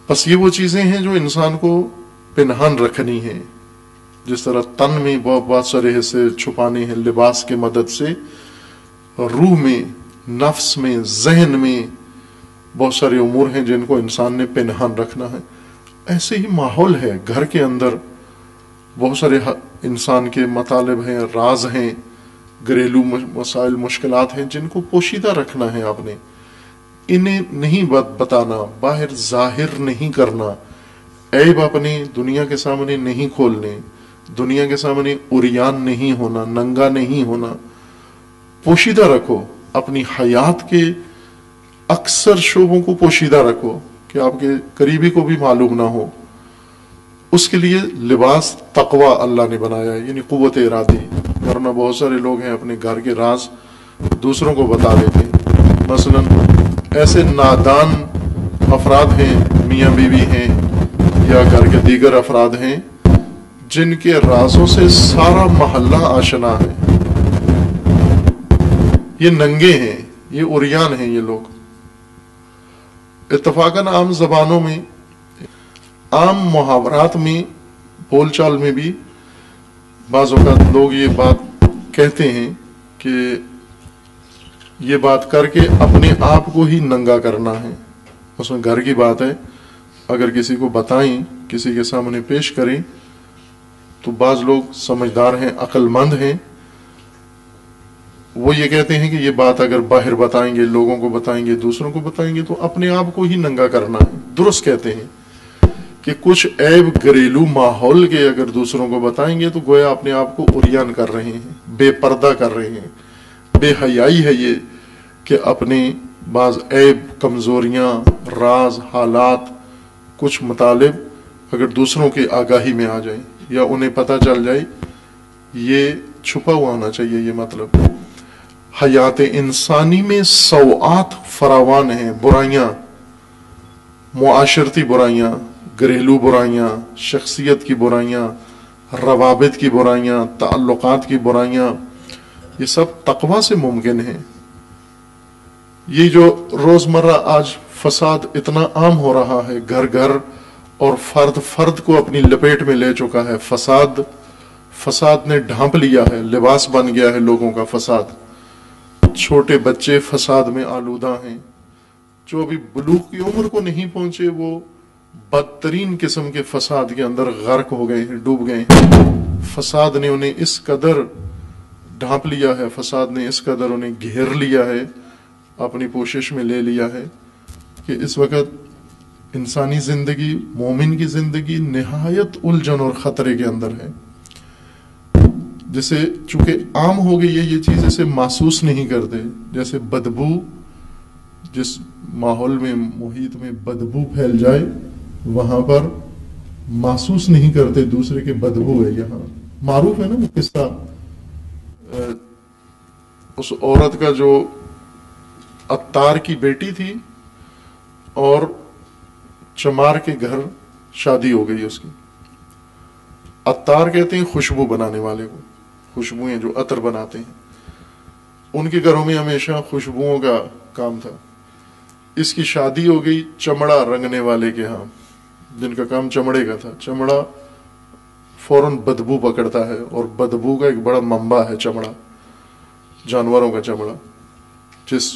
بس یہ وہ چیزیں ہیں جو انسان کو پنہان رکھنی ہیں۔ جس طرح تن میں بہت سارے حصے چھپانے ہیں لباس کے مدد سے، روح میں، نفس میں، ذہن میں بہت سارے امور ہیں جن کو انسان نے پنہان رکھنا ہے۔ ایسے ہی ماحول ہے، گھر کے اندر بہت سارے انسان کے مطالب ہیں، راز ہیں، گھریلو مسائل، مشکلات ہیں جن کو پوشیدہ رکھنا ہے آپ نے، انہیں نہیں بتانا، باہر ظاہر نہیں کرنا، عیب اپنی دنیا کے سامنے نہیں کھولنے، دنیا کے سامنے عریان نہیں ہونا، ننگا نہیں ہونا، پوشیدہ رکھو، اپنی حیات کے اکثر شعبوں کو پوشیدہ رکھو کہ آپ کے قریبی کو بھی معلوم نہ ہو۔ اس کے لیے لباس تقوی اللہ نے بنایا ہے، یعنی قوت ارادی۔ ورنہ بہت سارے لوگ ہیں اپنے گھر کے راز دوسروں کو بتا دیتے ہیں۔ مثلا ایسے نادان افراد ہیں، میاں بیوی ہیں یا گھر کے دیگر افراد ہیں جن کے رازوں سے سارا محلہ آشنا ہے۔ یہ ننگے ہیں، یہ عریان ہیں، یہ لوگ اتفاقاً عام زبانوں میں عام محاورات میں، بول چال میں بھی بعض اوقات لوگ یہ بات کہتے ہیں کہ یہ بات کر کے اپنے آپ کو ہی ننگا کرنا ہے. اس میں گھر کی بات ہے، اگر کسی کو بتائیں، کسی کے سامنے پیش کریں، تو بعض لوگ سمجھدار ہیں، عقل مند ہیں، وہ یہ کہتے ہیں کہ یہ بات اگر باہر بتائیں گے، لوگوں کو بتائیں گے، دوسروں کو بتائیں گے، تو اپنے آپ کو ہی ننگا کرنا ہے. درست کہتے ہیں کہ کچھ عیب گھریلو ماحول کے اگر دوسروں کو بتائیں گے تو گویا اپنے آپ کو عریان کر رہے ہیں، بے پردہ کر رہے ہیں. بے حیائی ہے یہ کہ اپنے بعض عیب، کمزوریاں، راز، حالات، کچھ مطالب اگر دوسروں کی آگاہی میں آ جائیں یا انہیں پتہ چل جائے. یہ چھپا ہوا ہونا چاہیے. یہ مطلب حیات انسانی میں سوءات فراوان ہیں، برائیاں، معاشرتی برائیاں، گھریلو برائیاں، شخصیت کی برائیاں، روابط کی برائیاں، تعلقات کی برائیاں، یہ سب تقویٰ سے ممکن ہیں. یہ جو روزمرہ آج فساد اتنا عام ہو رہا ہے، گھر گھر اور فرد فرد کو اپنی لپیٹ میں لے چکا ہے. فساد نے ڈھانپ لیا ہے، لباس بن گیا ہے لوگوں کا فساد. چھوٹے بچے فساد میں آلودہ ہیں. جو ابھی بلوغ کی عمر کو نہیں پہنچے وہ بدترین قسم کے فساد کے اندر غرق ہو گئے ہیں، ڈوب گئے ہیں. فساد نے انہیں اس قدر ڈھانپ لیا ہے، فساد نے اس قدر انہیں گھیر لیا ہے، اپنی پوشش میں لے لیا ہے کہ اس وقت انسانی زندگی، مومن کی زندگی نہایت الجھن اور خطرے کے اندر ہے. جسے چونکہ عام ہو گئی ہے یہ چیز، اسے محسوس نہیں کرتے. جیسے بدبو، جس ماحول میں، محیط میں بدبو پھیل جائے وہاں پر محسوس نہیں کرتے دوسرے کے بدبو ہے. یہاں معروف ہے نا وہ قصہ، اس عورت کا جو عطار کی بیٹی تھی اور چمار کے گھر شادی ہو گئی اس کی. عطار کہتے ہیں خوشبو بنانے والے کو، خوشبوئیں جو عطر بناتے ہیں، ان کے گھروں میں ہمیشہ خوشبوؤں کا کام تھا. اس کی شادی ہو گئی چمڑا رنگنے والے کے ہاں، جن کا کام چمڑے کا تھا. چمڑا فوراً بدبو پکڑتا ہے، اور بدبو کا ایک بڑا منبع ہے چمڑا، جانوروں کا چمڑا. جس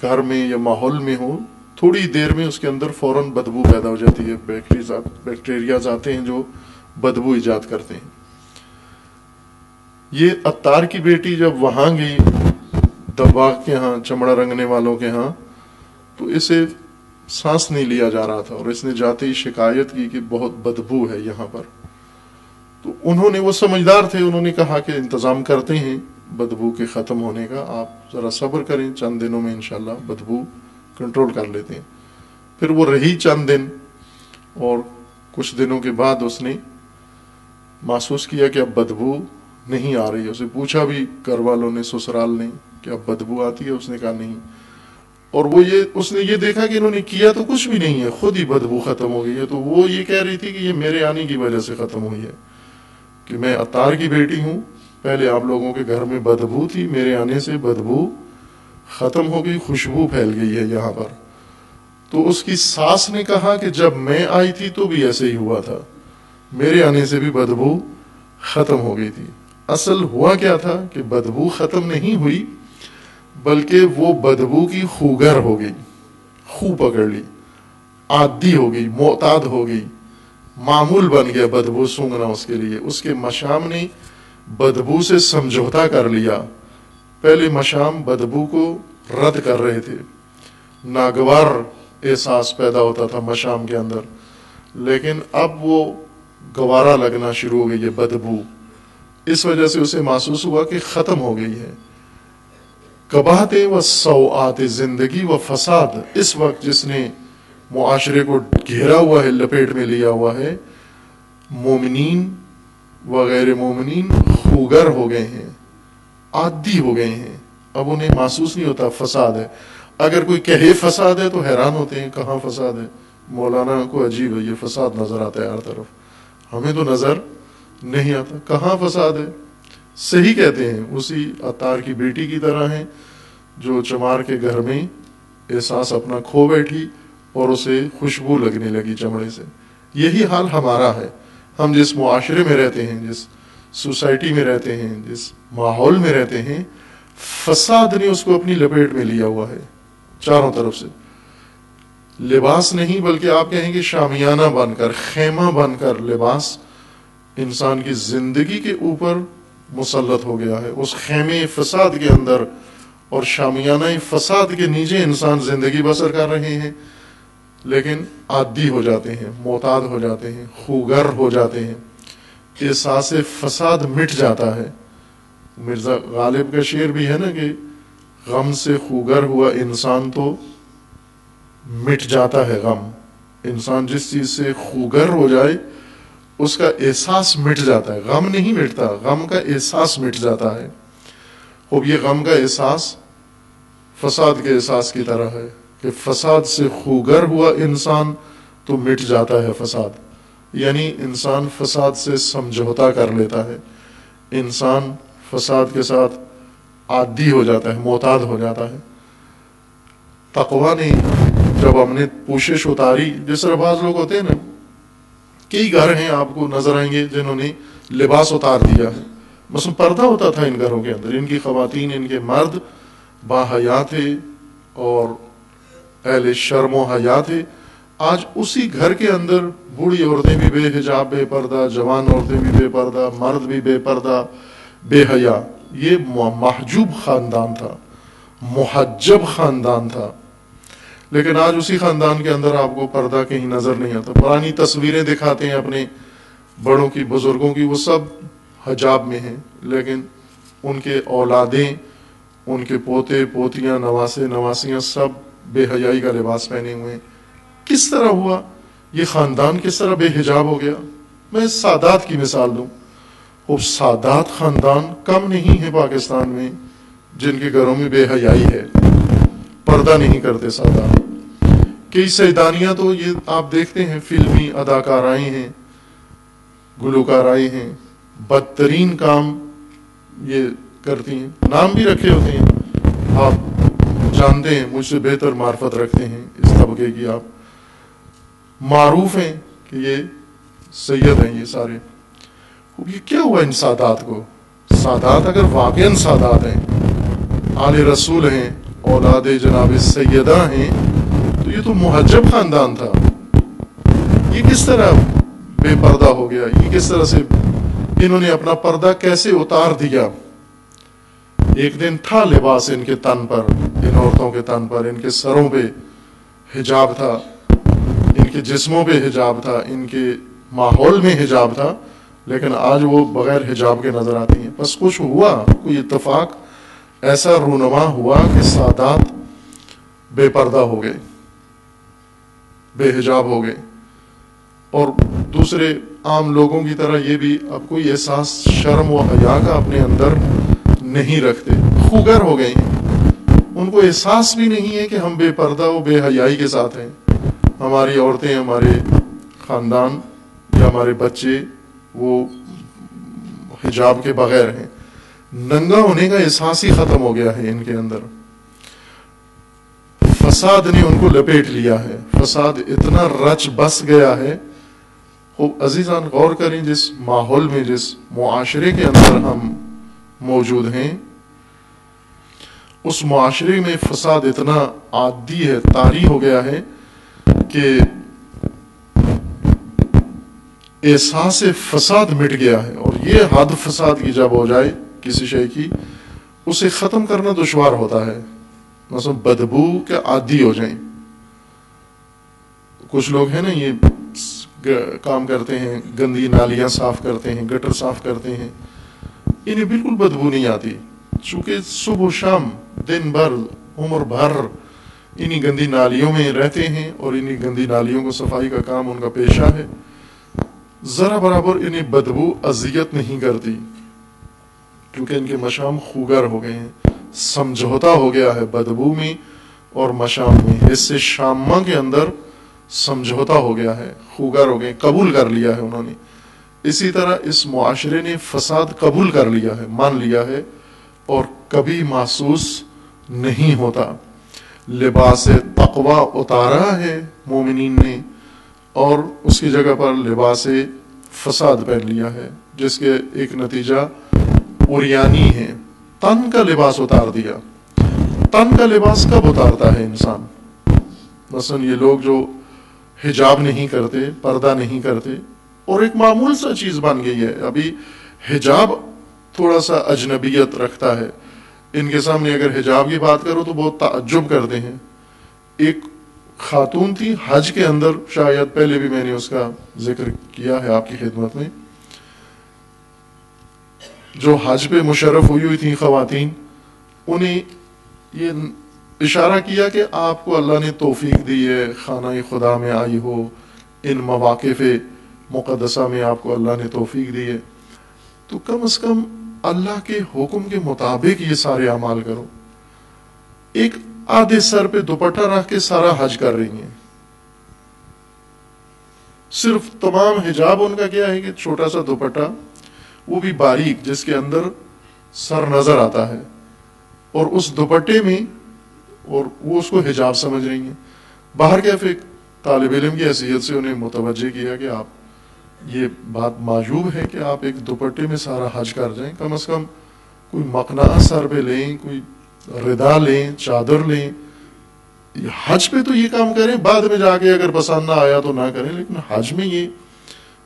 گھر میں یا ماحول میں ہو، تھوڑی دیر میں اس کے اندر فوراً بدبو پیدا ہو جاتی ہے. بیکٹیریاز آتے ہیں جو بدبو ایجاد کرتے ہیں. یہ عطار کی بیٹی جب وہاں گئی دباغ کے ہاں، چمڑا رنگنے والوں کے ہاں، تو اسے سانس نہیں لیا جا رہا تھا، اور اس نے جاتے ہی شکایت کی کہ بہت بدبو ہے یہاں پر. تو انہوں نے، وہ سمجھدار تھے، انہوں نے کہا کہ انتظام کرتے ہیں بدبو کے ختم ہونے کا، آپ ذرا صبر کریں، چند دنوں میں انشاءاللہ بدبو کنٹرول کر لیتے ہیں. پھر وہ رہی چند دن، اور کچھ دنوں کے بعد اس نے محسوس کیا کہ اب بدبو نہیں آ رہی. اسے پوچھا بھی گھر والوں نے، سسرال نے، کہ اب بدبو آتی ہے؟ اس نے کہا نہیں. اور اس نے یہ دیکھا کہ انہوں نے کیا تو کچھ بھی نہیں ہے، خود ہی بدبو ختم ہو گئی ہے. تو وہ یہ کہہ رہی تھی کہ یہ میرے آنے کی وجہ سے ختم ہوئی ہے، کہ میں عطار کی بیٹی ہوں، پہلے آپ لوگوں کے گھر میں بدبو تھی، میرے آنے سے بدبو ختم ہو گئی، خوشبو پھیل گئی ہے یہاں پر. تو اس کی ساس نے کہا کہ جب میں آئی تھی تو بھی ایسے ہی ہوا تھا، میرے آنے سے بھی بدبو ختم ہو گئی تھی. اصل ہوا کیا تھا کہ بدبو ختم نہیں ہوئی، بلکہ وہ بدبو کی خوگر ہو گئی، خو پکڑ لی، عادی ہو گئی، معتاد ہو گئی، معمول بن گیا بدبو سونگنا اس کے لیے. اس کے مشام نے بدبو سے سمجھوتا کر لیا. پہلے مشام بدبو کو رد کر رہے تھے، ناگوار احساس پیدا ہوتا تھا مشام کے اندر، لیکن اب وہ گوارا لگنا شروع ہو گئی ہے بدبو. اس وجہ سے اسے محسوس ہوا کہ ختم ہو گئی ہے. قباحتیں و سوءات زندگی و فساد اس وقت جس نے معاشرے کو گھیرا ہوا ہے، لپیٹ میں لیا ہوا ہے، مومنین و غیر مومنین خوگر ہو گئے ہیں، عادی ہو گئے ہیں. اب انہیں محسوس نہیں ہوتا فساد ہے. اگر کوئی کہے فساد ہے تو حیران ہوتے ہیں، کہاں فساد ہے؟ مولانا کو عجیب ہے، یہ فساد نظر آتا ہے ہر طرف، ہمیں تو نظر نہیں آتا، کہاں فساد ہے؟ صحیح کہتے ہیں، اسی عطار کی بیٹی کی طرح ہیں جو چمار کے گھر میں احساس اپنا کھو بیٹھی اور اسے خوشبو لگنے لگی چمڑے سے. یہی حال ہمارا ہے. ہم جس معاشرے میں رہتے ہیں، جس سوسائٹی میں رہتے ہیں، جس ماحول میں رہتے ہیں، فساد نے اس کو اپنی لپیٹ میں لیا ہوا ہے چاروں طرف سے. لباس نہیں بلکہ آپ کہیں کہ شامیانہ بن کر، خیمہ بن کر لباس انسان کی زندگی کے اوپر مسلط ہو گیا ہے. اس خیمے فساد کے اندر اور شامیانہ فساد کے نیچے انسان زندگی بسر کر رہے ہیں، لیکن عادی ہو جاتے ہیں، معتاد ہو جاتے ہیں، خوگر ہو جاتے ہیں. احساس فساد مٹ جاتا ہے. مرزا غالب کا شعر بھی ہے نا کہ غم سے خوگر ہوا انسان تو مٹ جاتا ہے غم. انسان جس چیز سے خوگر ہو جائے اس کا احساس مٹ جاتا ہے. غم نہیں مٹتا، غم کا احساس مٹ جاتا ہے. اب یہ غم کا احساس فساد کے احساس کی طرح ہے کہ فساد سے خوگر ہوا انسان تو مٹ جاتا ہے فساد. یعنی انسان فساد سے سمجھوتا کر لیتا ہے، انسان فساد کے ساتھ عادی ہو جاتا ہے، معتاد ہو جاتا ہے. تقویٰ نے جب ہم نے پوشش اتاری، جس طرح بعض لوگ ہوتے ہیں نا، کئی گھر ہیں آپ کو نظر آئیں گے جنہوں نے لباس اتار دیا ہے. مثلا پردہ ہوتا تھا ان گھروں کے اندر، ان کی خواتین، ان کے مرد با حیا تھے اور اہل شرم و حیا تھے. آج اسی گھر کے اندر بوڑھی عورتیں بھی بے حجاب بے پردہ، جوان عورتیں بھی بے پردہ، مرد بھی بے پردہ بے حیا. یہ محجوب خاندان تھا، محجب خاندان تھا. لیکن آج اسی خاندان کے اندر آپ کو پردہ کہیں نظر نہیں آتا. پرانی تصویریں دکھاتے ہیں اپنے بڑوں کی، بزرگوں کی، وہ سب حجاب میں ہیں، لیکن ان کے اولادیں، ان کے پوتے پوتیاں، نواسے نواسیاں سب بے حیائی کا لباس پہنے ہوئے ہیں. کس طرح ہوا یہ خاندان، کس طرح بے حجاب ہو گیا؟ میں سادات کی مثال دوں. وہ سادات خاندان کم نہیں ہے پاکستان میں جن کے گھروں میں بے حیائی ہے، پردہ نہیں کرتے سادات. کئی سیدانیاں تو یہ آپ دیکھتے ہیں فلمی اداکارائیں ہیں، گلوکارائیں ہیں، بدترین کام یہ کرتی ہیں. نام بھی رکھے ہوتے ہیں، آپ جانتے ہیں، مجھ سے بہتر معرفت رکھتے ہیں اس طبقے کی، آپ معروف ہیں کہ یہ سید ہیں یہ سارے. یہ کیا ہوا ان سادات کو؟ سادات اگر واقعاً سادات ہیں، آل رسول ہیں، اولاد جناب سیدہ ہیں، تو یہ تو محجب خاندان تھا. یہ کس طرح بے پردہ ہو گیا؟ یہ کس طرح سے انہوں نے اپنا پردہ کیسے اتار دیا؟ ایک دن تھا لباس ان کے تن پر، ان عورتوں کے تن پر، ان کے سروں پہ حجاب تھا، ان کے جسموں پہ حجاب تھا، ان کے ماحول میں حجاب تھا، لیکن آج وہ بغیر حجاب کے نظر آتی ہیں. بس کچھ ہوا، کوئی اتفاق ایسا رونما ہوا کہ سادات بے پردہ ہو گئے، بے حجاب ہو گئے، اور دوسرے عام لوگوں کی طرح یہ بھی اب کوئی احساس شرم و حیا کا اپنے اندر نہیں رکھتے، خوگر ہو گئے ہیں. ان کو احساس بھی نہیں ہے کہ ہم بے پردہ و بے حیائی کے ساتھ ہیں. ہماری عورتیں، ہمارے خاندان یا ہمارے بچے وہ حجاب کے بغیر ہیں. ننگا ہونے کا احساس ہی ختم ہو گیا ہے ان کے اندر. فساد نے ان کو لپیٹ لیا ہے، فساد اتنا رچ بس گیا ہے. خوب عزیزان غور کریں، جس ماحول میں، جس معاشرے کے اندر ہم موجود ہیں، اس معاشرے میں فساد اتنا عادی ہے، طاری ہو گیا ہے کہ احساس فساد مٹ گیا ہے. اور یہ حد فساد کی جب ہو جائے کسی شے کی، اسے ختم کرنا دشوار ہوتا ہے. مثلا بدبو کے عادی ہو جائیں. کچھ لوگ ہیں نا یہ کام کرتے ہیں، گندی نالیاں صاف کرتے ہیں، گٹر صاف کرتے ہیں، انہیں بالکل بدبو نہیں آتی، چونکہ صبح و شام دن بھر عمر بھر انہی گندی نالیوں میں رہتے ہیں اور انہی گندی نالیوں کو صفائی کا کام ان کا پیشہ ہے. ذرا برابر انہیں بدبو اذیت نہیں کرتی، کیونکہ ان کے مشام خوگر ہو گئے ہیں. سمجھوتا ہو گیا ہے بدبو میں اور مشام میں. اس سے شامہ کے اندر سمجھوتا ہو گیا ہے، خوگر ہو گئے، قبول کر لیا ہے انہوں نے. اسی طرح اس معاشرے نے فساد قبول کر لیا ہے، مان لیا ہے، اور کبھی محسوس نہیں ہوتا. لباس تقویٰ اتارا ہے مومنین نے، اور اس کی جگہ پر لباس فساد پہن لیا ہے، جس کے ایک نتیجہ عریانی ہے، تن کا لباس اتار دیا۔ تن کا لباس کب اتارتا ہے انسان؟ مثلا یہ لوگ جو حجاب نہیں کرتے، پردہ نہیں کرتے، اور ایک معمول سا چیز بن گئی ہے۔ ابھی حجاب تھوڑا سا اجنبیت رکھتا ہے، ان کے سامنے اگر حجاب کی بات کرو تو بہت تعجب کرتے ہیں۔ ایک خاتون تھی حج کے اندر، شاید پہلے بھی میں نے اس کا ذکر کیا ہے آپ کی خدمت میں، جو حج پہ مشرف ہوئی تھی خواتین، انہیں یہ اشارہ کیا کہ آپ کو اللہ نے توفیق دی ہے، خانہ خدا میں آئی ہو، ان مواقف مقدسہ میں آپ کو اللہ نے توفیق دی ہے، تو کم از کم اللہ کے حکم کے مطابق یہ سارے اعمال کرو۔ ایک آدھے سر پہ دوپٹہ رکھ کے سارا حج کر رہی ہیں، صرف تمام حجاب ان کا کیا ہے کہ چھوٹا سا دوپٹہ، وہ بھی باریک، جس کے اندر سر نظر آتا ہے، اور اس دوپٹے میں، اور وہ اس کو حجاب سمجھ رہی ہیں۔ باہر کیف ایک طالب علم کی حیثیت سے انہیں متوجہ کیا کہ آپ، یہ بات معجوب ہے کہ آپ ایک دوپٹے میں سارا حج کر جائیں، کم از کم کوئی مقنعہ سر پہ لیں، کوئی ردا لیں، چادر لیں، حج پہ تو یہ کام کریں، بعد میں جا کے اگر پسند نہ آیا تو نہ کریں، لیکن حج میں یہ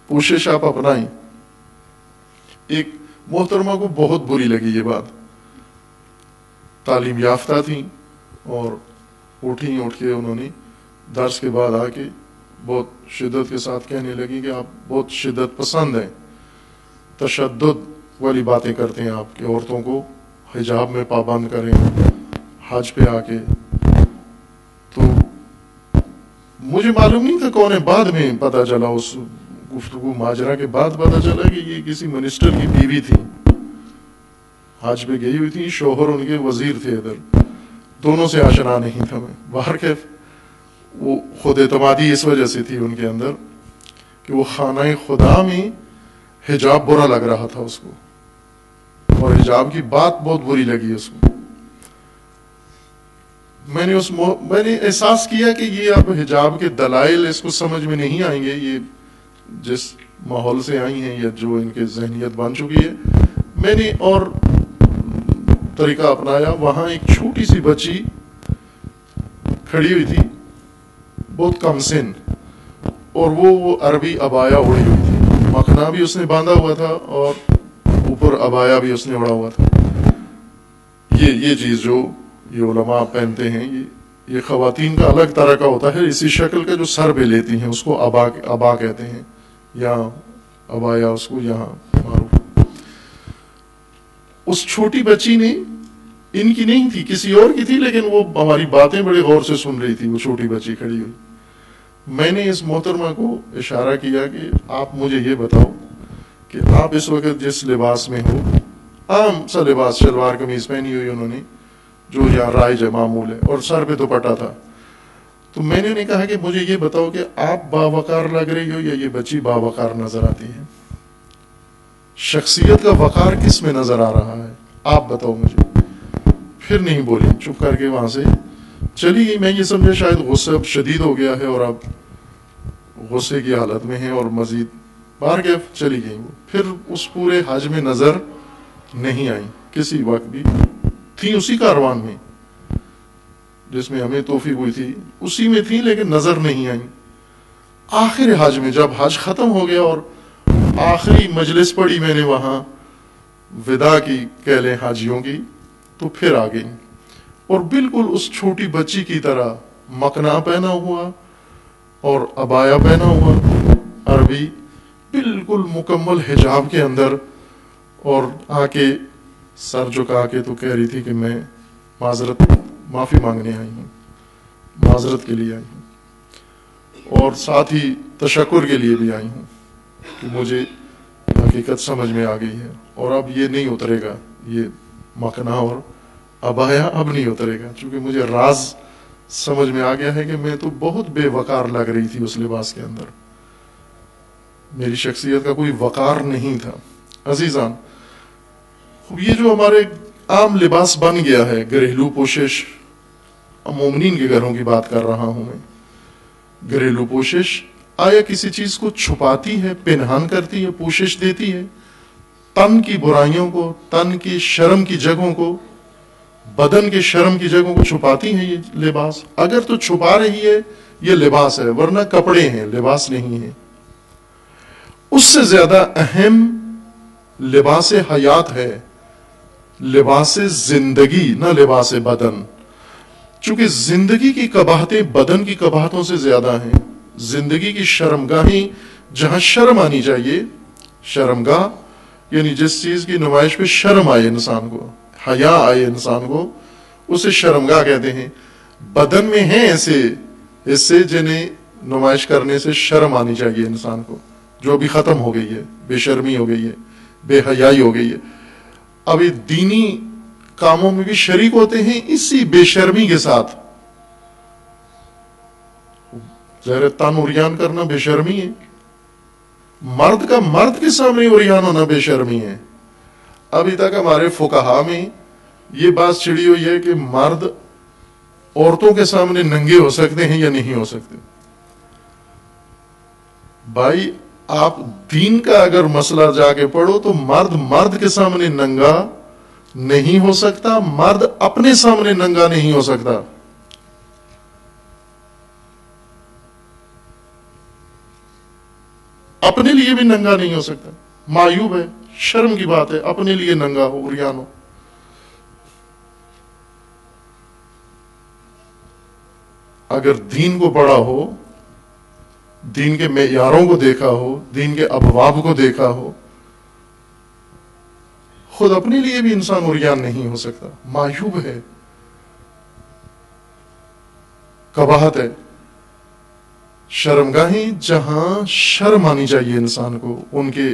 کوشش آپ اپنائیں۔ ایک محترمہ کو بہت بری لگی یہ بات، تعلیم یافتہ تھیں، اور اٹھ کے انہوں نے درس کے بعد آ کے بہت شدت کے ساتھ کہنے لگی کہ آپ بہت شدت پسند ہیں، تشدد والی باتیں کرتے ہیں آپ کہ عورتوں کو حجاب میں پابند کریں حج پہ آ کے۔ تو مجھے معلوم نہیں تھا کون ہے، بعد میں پتہ چلا، اس گفتگو ماجرا کے بعد پتہ چلا کہ یہ کسی منسٹر کی بیوی تھی، حج پہ گئی ہوئی تھی، شوہر ان کے وزیر تھے ادھر، دونوں سے آشنا نہیں تھا میں۔ باہر کیف وہ خود اعتمادی اس وجہ سے تھی ان کے اندر کہ وہ خانہ خدا میں حجاب برا لگ رہا تھا اس کو، اور حجاب کی بات بہت بری لگی اس کو۔ میں نے احساس کیا کہ یہ اب حجاب کے دلائل اس کو سمجھ میں نہیں آئیں گے، یہ جس ماحول سے آئی ہیں یا جو ان کے ذہنیت بن چکی ہے۔ میں نے اور طریقہ اپنایا، وہاں ایک چھوٹی سی بچی کھڑی ہوئی تھی، بہت کم سن، اور وہ عربی عبایا اڑی ہوئی تھی، مکھنا بھی اس نے باندھا ہوا تھا اور اوپر عبایا بھی اس نے اڑا ہوا تھا۔ یہ چیز جو یہ علماء پہنتے ہیں، یہ خواتین کا الگ طرح کا ہوتا ہے، اسی شکل کا جو سر پہ لیتی ہیں اس کو عبا کہتے ہیں، یا عبایا اس کو یہاں معروف۔ اس چھوٹی بچی نے، ان کی نہیں تھی، کسی اور کی تھی، لیکن وہ ہماری باتیں بڑے غور سے سن رہی تھی، وہ چھوٹی بچی کھڑی ہوئی۔ میں نے اس محترمہ کو اشارہ کیا کہ آپ مجھے یہ بتاؤ کہ آپ اس وقت جس لباس میں ہو، عام سا لباس، شلوار قمیض پہنی ہوئی انہوں نے، جو یہاں رائج ہے، معمول ہے، اور سر پہ دوپٹہ تھا، تو میں نے انہیں کہا کہ مجھے یہ بتاؤ کہ آپ باوقار لگ رہی ہو یا یہ بچی باوقار نظر آتی ہے؟ شخصیت کا وقار کس میں نظر آ رہا ہے؟ آپ بتاؤ مجھے۔ پھر نہیں بولی، چپ کر کے وہاں سے چلی گئی۔ میں یہ سمجھا شاید غصہ اب شدید ہو گیا ہے اور اب غصے کی حالت میں ہے، اور مزید باہر کے چلی گئی۔ وہ پھر اس پورے حج میں نظر نہیں آئی کسی وقت بھی، تھی اسی کاروان میں جس میں ہمیں توفیق ہوئی تھی، اسی میں تھی، لیکن نظر نہیں آئی۔ آخر حج میں جب حج ختم ہو گیا اور آخری مجلس پڑی میں نے وہاں، وداع کی کہہ لیں حاجیوں کی، تو پھر آ گئی، اور بالکل اس چھوٹی بچی کی طرح مکنا پہنا ہوا اور عبایا پہنا ہوا عربی، بالکل مکمل حجاب کے اندر، اور آ کے سر جھکا کے تو کہہ رہی تھی کہ میں معافی مانگنے آئی ہوں، معذرت کے لیے آئی ہوں، اور ساتھ ہی تشکر کے لیے بھی آئی ہوں کہ مجھے حقیقت سمجھ میں آ گئی ہے، اور اب یہ نہیں اترے گا، یہ مکنا اور عبایا اب نہیں اترے گا، چونکہ مجھے راز سمجھ میں آ گیا ہے کہ میں تو بہت بے وقار لگ رہی تھی اس لباس کے اندر، میری شخصیت کا کوئی وقار نہیں تھا۔ عزیزان، یہ جو ہمارے عام لباس بن گیا ہے، گھریلو پوشش، مومنین کے گھروں کی بات کر رہا ہوں میں، گھریلو پوشش آیا کسی چیز کو چھپاتی ہے, پنہان کرتی ہے, پوشش دیتی ہے؟ تن کی برائیوں کو, تن کی شرم کی جگہوں کو, بدن کے شرم کی جگہوں کو چھپاتی ہیں یہ لباس؟ اگر تو چھپا رہی ہے یہ لباس ہے, ورنہ کپڑے ہیں, لباس نہیں ہے. اس سے زیادہ اہم لباس حیات ہے, لباس زندگی, نہ لباس بدن. چونکہ زندگی کی قباحتیں بدن کی قباحتوں سے زیادہ ہیں. زندگی کی شرمگاہیں, جہاں شرم آنی چاہیے, شرمگاہ یعنی جس چیز کی نمائش پہ شرم آئے انسان کو, حیا آئے انسان کو, اسے شرمگاہ کہتے ہیں. بدن میں ہیں ایسے حصے جنہیں نمائش کرنے سے شرم آنی چاہیے انسان کو, جو ابھی ختم ہو گئی ہے, بے شرمی ہو گئی ہے, بے حیائی ہو گئی ہے. ابھی دینی کاموں میں بھی شریک ہوتے ہیں اسی بے شرمی کے ساتھ. ظاہر تن عریان کرنا بے شرمی ہے, مرد کا مرد کے سامنے عریان ہونا بے شرمی ہے. ابھی تک ہمارے فقہا میں یہ بات چھڑی ہوئی ہے کہ مرد عورتوں کے سامنے ننگے ہو سکتے ہیں یا نہیں ہو سکتے. بھائی آپ دین کا اگر مسئلہ جا کے پڑھو تو مرد مرد کے سامنے ننگا نہیں ہو سکتا, مرد اپنے سامنے ننگا نہیں ہو سکتا. اپنے لیے بھی ننگا نہیں ہو سکتا, معیوب ہے, شرم کی بات ہے اپنے لیے ننگا ہو, عریان ہو. اگر دین کو پڑھا ہو, دین کے معیاروں کو دیکھا ہو, دین کے ابواب کو دیکھا ہو, خود اپنے لیے بھی انسان عریان نہیں ہو سکتا, معیوب ہے, قباحت ہے. شرمگاہیں جہاں شرم آنی چاہیے انسان کو, ان کے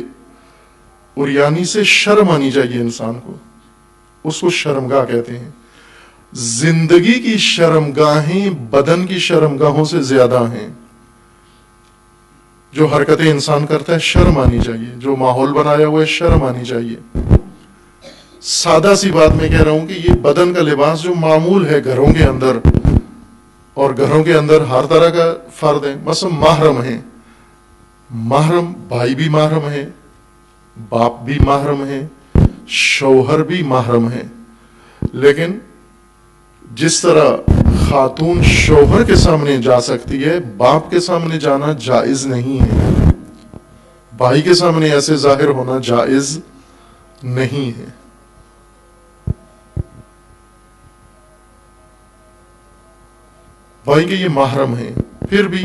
عریانی سے شرم آنی چاہیے انسان کو, اس کو شرمگاہ کہتے ہیں. زندگی کی شرمگاہیں بدن کی شرمگاہوں سے زیادہ ہیں. جو حرکتیں انسان کرتا ہے شرم آنی چاہیے, جو ماحول بنایا ہوا ہے شرم آنی چاہیے. سادہ سی بات میں کہہ رہا ہوں کہ یہ بدن کا لباس جو معمول ہے گھروں کے اندر, اور گھروں کے اندر ہر طرح کا فرد ہے, مثلا محرم ہیں, محرم بھائی بھی محرم ہے, باپ بھی محرم ہے, شوہر بھی محرم ہے. لیکن جس طرح خاتون شوہر کے سامنے جا سکتی ہے, باپ کے سامنے جانا جائز نہیں ہے, بھائی کے سامنے ایسے ظاہر ہونا جائز نہیں ہے. بھائی کے یہ محرم ہیں, پھر بھی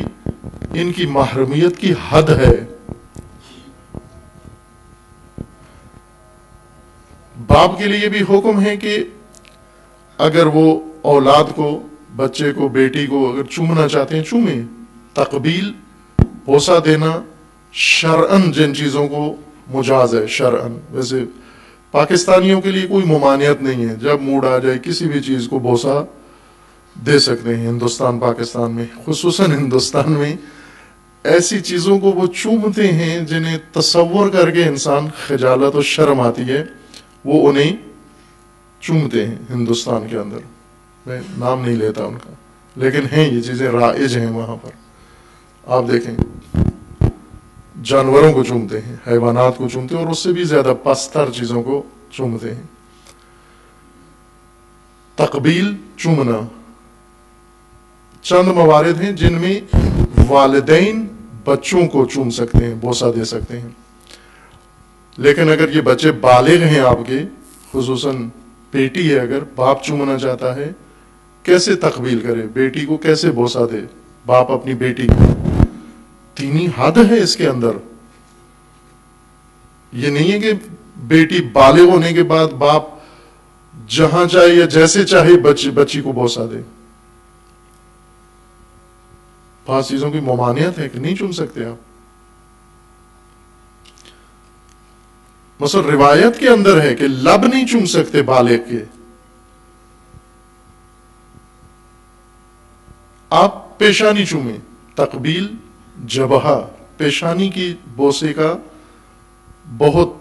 ان کی محرمیت کی حد ہے. باپ کے لیے بھی حکم ہے کہ اگر وہ اولاد کو, بچے کو, بیٹی کو اگر چومنا چاہتے ہیں چومیں. تقبیل, بوسہ دینا شرعن جن چیزوں کو مجاز ہے شرعن. ویسے پاکستانیوں کے لیے کوئی ممانعت نہیں ہے, جب موڈ آ جائے کسی بھی چیز کو بوسہ دے سکتے ہیں. ہندوستان پاکستان میں, خصوصاً ہندوستان میں ایسی چیزوں کو وہ چومتے ہیں جنہیں تصور کر کے انسان خجالت و شرم آتی ہے, وہ انہیں چومتے ہیں ہندوستان کے اندر. میں نام نہیں لیتا ان کا, لیکن ہیں یہ چیزیں رائج ہیں وہاں پر. آپ دیکھیں جانوروں کو چومتے ہیں, حیوانات کو چومتے ہیں, اور اس سے بھی زیادہ پستر چیزوں کو چومتے ہیں. تقبیل, چومنا, چند موارد ہیں جن میں والدین بچوں کو چوم سکتے ہیں, بوسہ دے سکتے ہیں. لیکن اگر یہ بچے بالغ ہیں آپ کے, خصوصاً بیٹی ہے, اگر باپ چومنا چاہتا ہے کیسے تقبیل کرے, بیٹی کو کیسے بوسہ دے باپ اپنی بیٹی کو؟ دینی حد ہے اس کے اندر. یہ نہیں ہے کہ بیٹی بالغ ہونے کے بعد باپ جہاں چاہے یا جیسے چاہے بچی کو بوسہ دے. بعض چیزوں کی ممانعت ہے کہ نہیں چوم سکتے آپ. مثلا روایت کے اندر ہے کہ لب نہیں چوم سکتے بالغ کے. آپ پیشانی چومیں. تقبیل, جبہہ, پیشانی کی بوسے کا بہت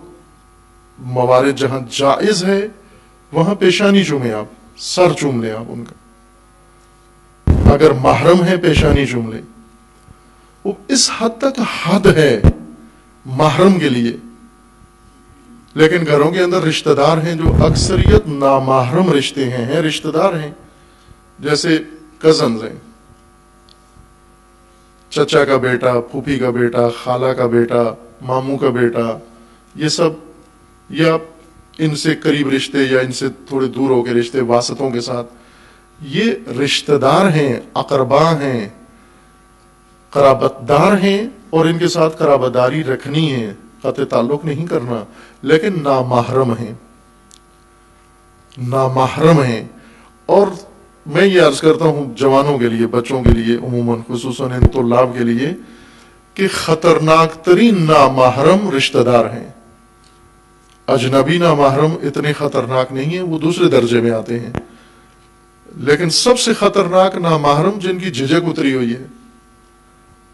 موارد جہاں جائز ہے وہاں پیشانی چومیں آپ, سر چوم لیں آپ ان کا, اگر محرم ہے پیشانی چوم لیں. وہ اس حد تک حد ہے محرم کے لیے. لیکن گھروں کے اندر رشتہ دار ہیں جو اکثریت نامحرم رشتے ہیں رشتہ دار ہیں، جیسے کزنز ہیں، چچا کا بیٹا، پھوپھی کا بیٹا، خالہ کا بیٹا، ماموں کا بیٹا، یہ سب، یا ان سے قریب رشتے یا ان سے تھوڑے دور ہو کے رشتے واسطوں کے ساتھ، یہ رشتہ دار ہیں، اقربا ہیں، قرابت دار ہیں، اور ان کے ساتھ قرابت داری رکھنی ہے، قطع تعلق نہیں کرنا، لیکن نامحرم ہیں، نامحرم ہیں. اور میں یہ عرض کرتا ہوں جوانوں کے لیے، بچوں کے لیے عموماً، خصوصاً ان طلاب کے لیے، کہ خطرناک ترین نامحرم رشتہ دار ہیں. اجنبی نامحرم اتنے خطرناک نہیں ہیں، وہ دوسرے درجے میں آتے ہیں، لیکن سب سے خطرناک نامحرم جن کی جھجک اتری ہوئی ہے،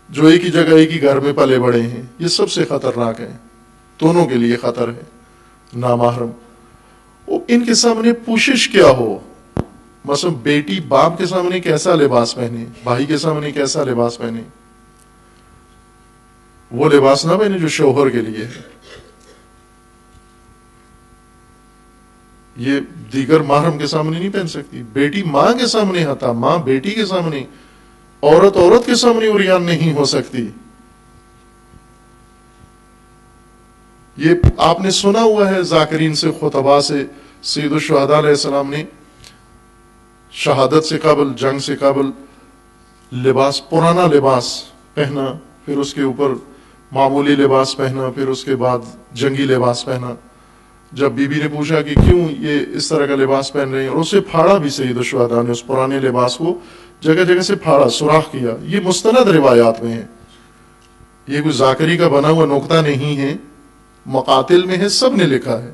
جو ایک ہی جگہ ایک ہی گھر میں پلے بڑے ہیں، یہ سب سے خطرناک ہیں. دونوں کے لیے خطر ہے نامحرم. ان کے سامنے پوشش کیا ہو، مثلا بیٹی باپ کے سامنے کیسا لباس پہنے، بھائی کے سامنے کیسا لباس پہنے، وہ لباس نہ پہنے جو شوہر کے لیے ہے. یہ دیگر محرم کے سامنے نہیں پہن سکتی. بیٹی ماں کے سامنے ہتا، ماں بیٹی کے سامنے، عورت عورت کے سامنے عریان نہیں ہو سکتی. یہ آپ نے سنا ہوا ہے ذاکرین سے، خطباء سے، سید الشہداء علیہ السلام نے شہادت سے قبل، جنگ سے قبل لباس، پرانا لباس پہنا، پھر اس کے اوپر معمولی لباس پہنا، پھر اس کے بعد جنگی لباس پہنا. جب بی بی نے پوچھا کہ کیوں یہ اس طرح کا لباس پہن رہے ہیں، اور اسے پھاڑا بھی سید الشہداء نے، اس پرانے لباس کو جگہ جگہ سے پھاڑا، سوراخ کیا. یہ مستند روایات میں ہے، یہ کوئی ذاکری کا بنا ہوا نقطہ نہیں ہے، مقاتل میں ہے، سب نے لکھا ہے،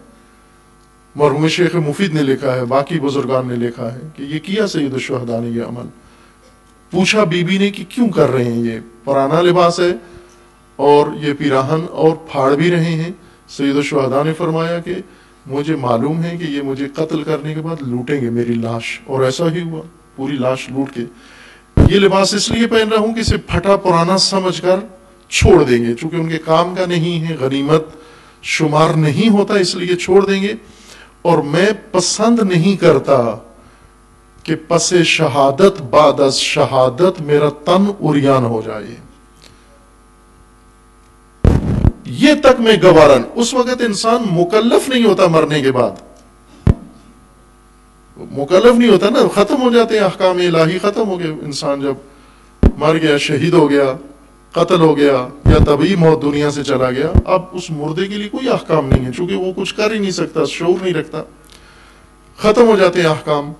مرحوم شیخ مفید نے لکھا ہے، باقی بزرگان نے لکھا ہے کہ یہ کیا سید الشہداء نے یہ عمل. پوچھا بی بی نے کہ کیوں کر رہے ہیں، یہ پرانا لباس ہے اور یہ پیراہن اور پھاڑ بھی رہے ہیں. سید الشہداء نے فرمایا کہ مجھے معلوم ہے کہ یہ مجھے قتل کرنے کے بعد لوٹیں گے میری لاش، اور ایسا ہی ہوا، پوری لاش لوٹ کے. یہ لباس اس لیے پہن رہا ہوں کہ اسے پھٹا پرانا سمجھ کر چھوڑ دیں گے، چونکہ ان کے کام کا نہیں ہے، غنیمت شمار نہیں ہوتا، اس لیے چھوڑ دیں گے. اور میں پسند نہیں کرتا کہ پس شہادت، بعد از شہادت میرا تن عریان ہو جائے. یہ تک میں گوارن. اس وقت انسان مکلف نہیں ہوتا، مرنے کے بعد مکلف نہیں ہوتا نا، ختم ہو جاتے ہیں احکام الہی، ختم ہو گئے. انسان جب مر گیا، شہید ہو گیا، قتل ہو گیا، یا طبعی موت دنیا سے چلا گیا، اب اس مردے کے لیے کوئی احکام نہیں ہے، چونکہ وہ کچھ کر ہی نہیں سکتا، شعور نہیں رکھتا، ختم ہو جاتے ہیں احکام.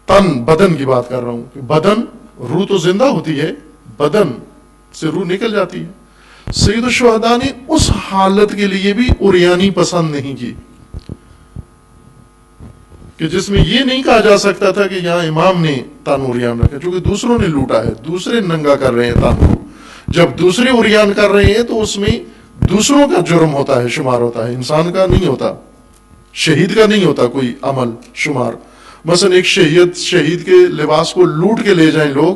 تن، بدن کی بات کر رہا ہوں کہ بدن، روح تو زندہ ہوتی ہے، بدن سے روح نکل جاتی ہے. سید الشہداء نے اس حالت کے لیے بھی عریانی پسند نہیں کی، کہ جس میں یہ نہیں کہا جا سکتا تھا کہ یہاں امام نے تن عریان رکھا، چونکہ دوسروں نے لوٹا ہے، دوسرے ننگا کر رہے ہیں تن کو. جب دوسرے عریان کر رہے ہیں تو اس میں دوسروں کا جرم ہوتا ہے، شمار ہوتا ہے، انسان کا نہیں ہوتا، شہید کا نہیں ہوتا کوئی عمل شمار. مثلا ایک شہید کے لباس کو لوٹ کے لے جائیں لوگ،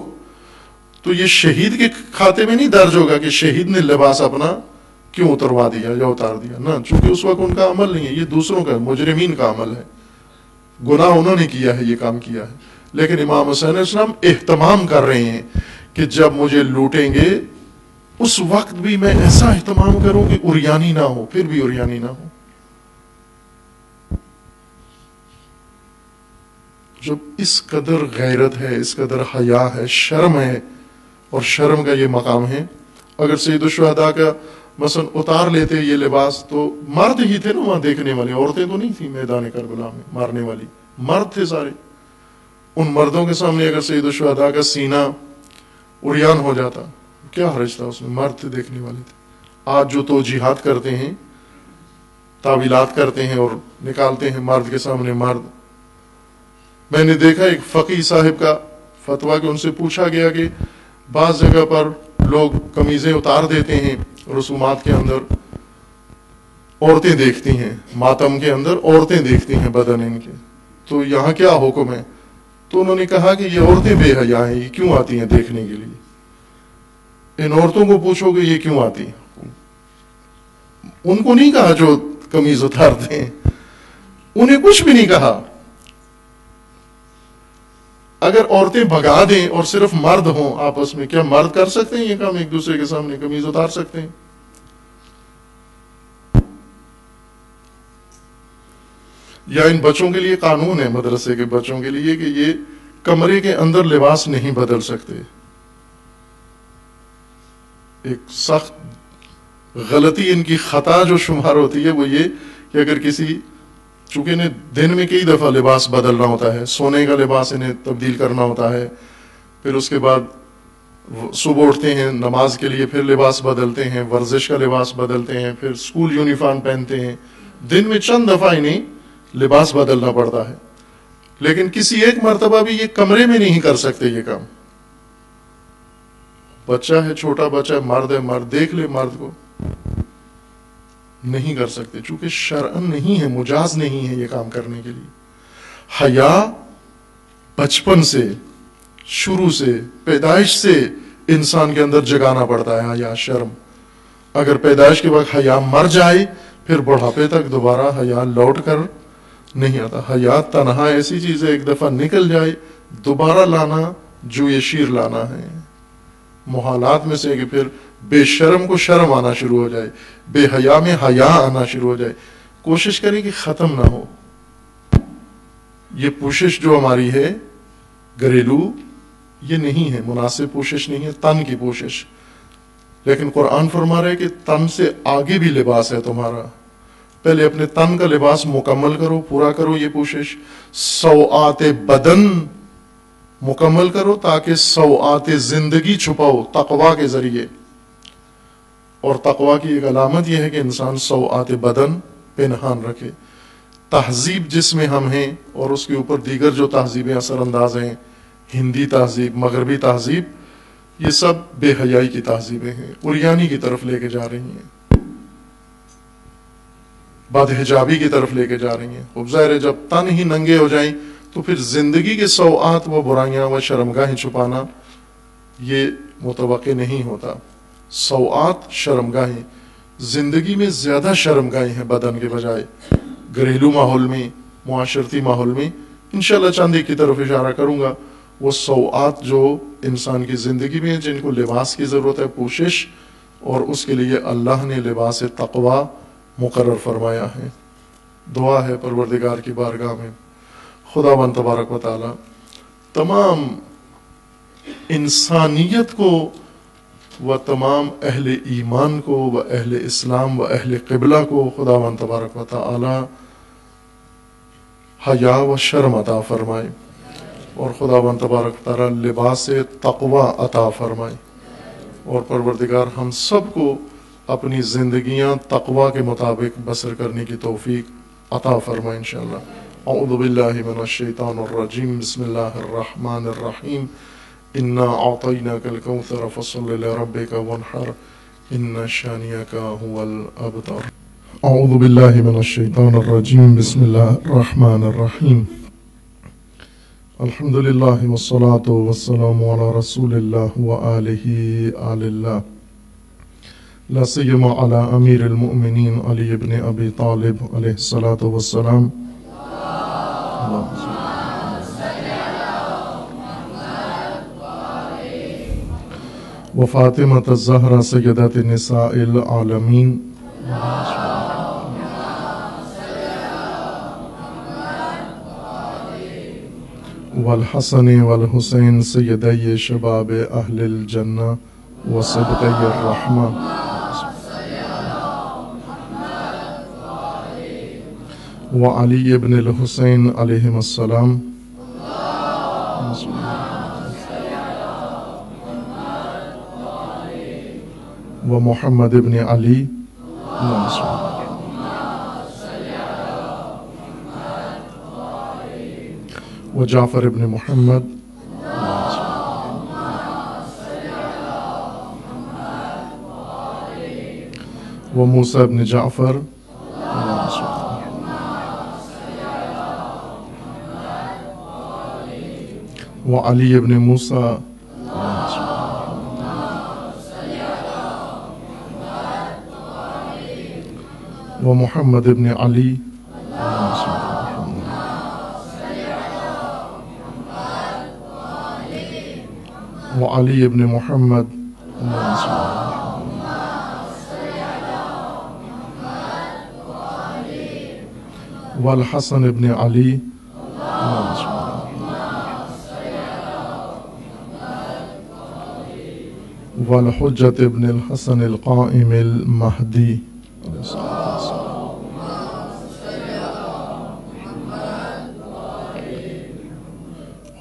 تو یہ شہید کے کھاتے میں نہیں درج ہوگا کہ شہید نے لباس اپنا کیوں اتروا دیا یا اتار دیا، نہ، چونکہ اس وقت ان کا عمل نہیں ہے، یہ دوسروں کا، مجرمین کا عمل ہے، گناہ انہوں نے کیا ہے، یہ کام کیا ہے. لیکن امام حسین علیہ السلام اہتمام کر رہے ہیں کہ جب مجھے لوٹیں گے اس وقت بھی میں ایسا اہتمام کروں کہ عریانی نہ ہو، پھر بھی عریانی نہ ہو. جب اس قدر غیرت ہے، اس قدر حیا ہے، شرم ہے، اور شرم کا یہ مقام ہے. اگر سید الشہداء کا مثلا اتار لیتے یہ لباس، تو مرد ہی تھے نا وہاں دیکھنے والے، عورتیں تو نہیں تھی میدان کربلا میں مارنے والی، مرد تھے سارے. ان مردوں کے سامنے اگر سید الشہداء کا سینہ عریان ہو جاتا، کیا حرج تھا اس میں، مرد تھے، دیکھنے والے تھے. آج جو توجیحات کرتے ہیں، تعویلات کرتے ہیں اور نکالتے ہیں مرد کے سامنے مرد. میں نے دیکھا ایک فقیہ صاحب کا فتویٰ کہ ان سے پوچھا گیا کہ بعض جگہ پر لوگ قمیضیں اتار دیتے ہیں رسومات کے اندر، عورتیں دیکھتی ہیں، ماتم کے اندر عورتیں دیکھتی ہیں بدن ان کے، تو یہاں کیا حکم ہے؟ تو انہوں نے کہا کہ یہ عورتیں بے حیا ہیں، یہ کیوں آتی ہیں دیکھنے کے لیے؟ ان عورتوں کو پوچھو کہ یہ کیوں آتی؟ ان کو نہیں کہا جو قمیض اتارتے ہیں، انہیں کچھ بھی نہیں کہا. اگر عورتیں بھگا دیں اور صرف مرد ہوں آپس میں، کیا مرد کر سکتے ہیں یہ کام؟ ایک دوسرے کے سامنے قمیض اتار سکتے ہیں؟ یا ان بچوں کے لیے قانون ہے مدرسے کے بچوں کے لیے کہ یہ کمرے کے اندر لباس نہیں بدل سکتے. ایک سخت غلطی ان کی خطا جو شمار ہوتی ہے وہ یہ کہ اگر کسی، چونکہ انہیں دن میں کئی دفعہ لباس بدلنا ہوتا ہے، سونے کا لباس انہیں تبدیل کرنا ہوتا ہے، پھر اس کے بعد صبح اٹھتے ہیں نماز کے لیے پھر لباس بدلتے ہیں، ورزش کا لباس بدلتے ہیں، پھر اسکول یونیفارم پہنتے ہیں. دن میں چند دفعہ انہیں لباس بدلنا پڑتا ہے. لیکن کسی ایک مرتبہ بھی یہ کمرے میں نہیں کر سکتے یہ کام. بچہ ہے، چھوٹا بچہ ہے، مرد ہے، مرد دیکھ لے مرد کو، نہیں کر سکتے چونکہ شرعن نہیں ہے، مجاز نہیں ہے یہ کام کرنے کے لیے. حیا بچپن سے، شروع سے، پیدائش سے انسان کے اندر جگانا پڑتا ہے حیا، شرم. اگر پیدائش کے وقت حیا مر جائے پھر بڑھاپے تک دوبارہ حیا لوٹ کر نہیں آتا. حیا تنہا ایسی چیز ہے، ایک دفعہ نکل جائے دوبارہ لانا جو یہ شیر لانا ہے. محالات میں سے کہ پھر بے شرم کو شرم آنا شروع ہو جائے، بے حیا میں حیا آنا شروع ہو جائے. کوشش کریں کہ ختم نہ ہو. یہ پوشش جو ہماری ہے گھریلو، یہ نہیں ہے، مناسب پوشش نہیں ہے، تن کی پوشش. لیکن قرآن فرما رہے کہ تن سے آگے بھی لباس ہے تمہارا. پہلے اپنے تن کا لباس مکمل کرو، پورا کرو یہ پوشش. سوآت بدن مکمل کرو تاکہ سوآت زندگی چھپاؤ تقوی کے ذریعے. اور تقوی کی ایک علامت یہ ہے کہ انسان سوآت بدن پنہان رکھے. تہذیب جس میں ہم ہیں اور اس کے اوپر دیگر جو تہذیبیں اثر انداز ہیں، ہندی تہذیب، مغربی تہذیب، یہ سب بے حیائی کی تہذیبیں ہیں، عریانی کی طرف لے کے جا رہی ہیں، بدحجابی کی طرف لے کے جا رہی ہیں. اب ظاہر ہے جب تن ہی ننگے ہو جائیں تو پھر زندگی کے سوآت و برائیاں و شرمگاہیں چھپانا یہ متوقع نہیں ہوتا. سوآت، شرمگاہیں، زندگی میں زیادہ شرمگاہیں ہیں بدن کے بجائے. گھریلو ماحول میں، معاشرتی ماحول میں انشاءاللہ چند ایک کی طرف اشارہ کروں گا. وہ سوآت جو انسان کی زندگی میں جن کو لباس کی ضرورت ہے، پوشش، اور اس کے لیے اللہ نے لباس تقوی مقرر فرمایا ہے. دعا ہے پروردگار کی بارگاہ میں خداوند تبارک و تعالی تمام انسانیت کو و تمام اہل ایمان کو و اہل اسلام و اہل قبلہ کو خداوند تبارک و تعالی حیا و شرم عطا فرمائے، اور خداوند تبارک و تعالی لباس تقوی عطا فرمائے، اور پروردگار ہم سب کو اپنی زندگیاں تقوی کے مطابق بسر کرنے کی توفیق عطا فرمائے انشاءاللہ. اعوذ باللہ من الشیطان الرجیم. بسم اللہ الرحمن الرحیم. انا اعطیناک الکوثر فصل لربک وانحر ان شانئک هو الابتر. اعوذ باللہ من الشیطان الرجیم. بسم اللہ الرحمن الرحیم. الحمد للہ والصلاة والسلام علی رسول اللہ وآلہ آل اللہ، لا سیما علی امیر المؤمنین علی ابن ابی طالب علیہ الصلاۃ والسلام. وفاطمة الزہرا سیدۃ نساء العالمین. والحسن والحسین سیدی شباب اہل الجنہ وصدقی الرحمہ. وعلی ابن الحسین علیہم السلام. ومحمد ابن علی. وجعفر ابن محمد. وموسى ابن جعفر. وعلي ابن موسى. ومحمد ابن علی وعلی ابن محمد والحسن ابن علی والحجت ابن الحسن القائم المہدی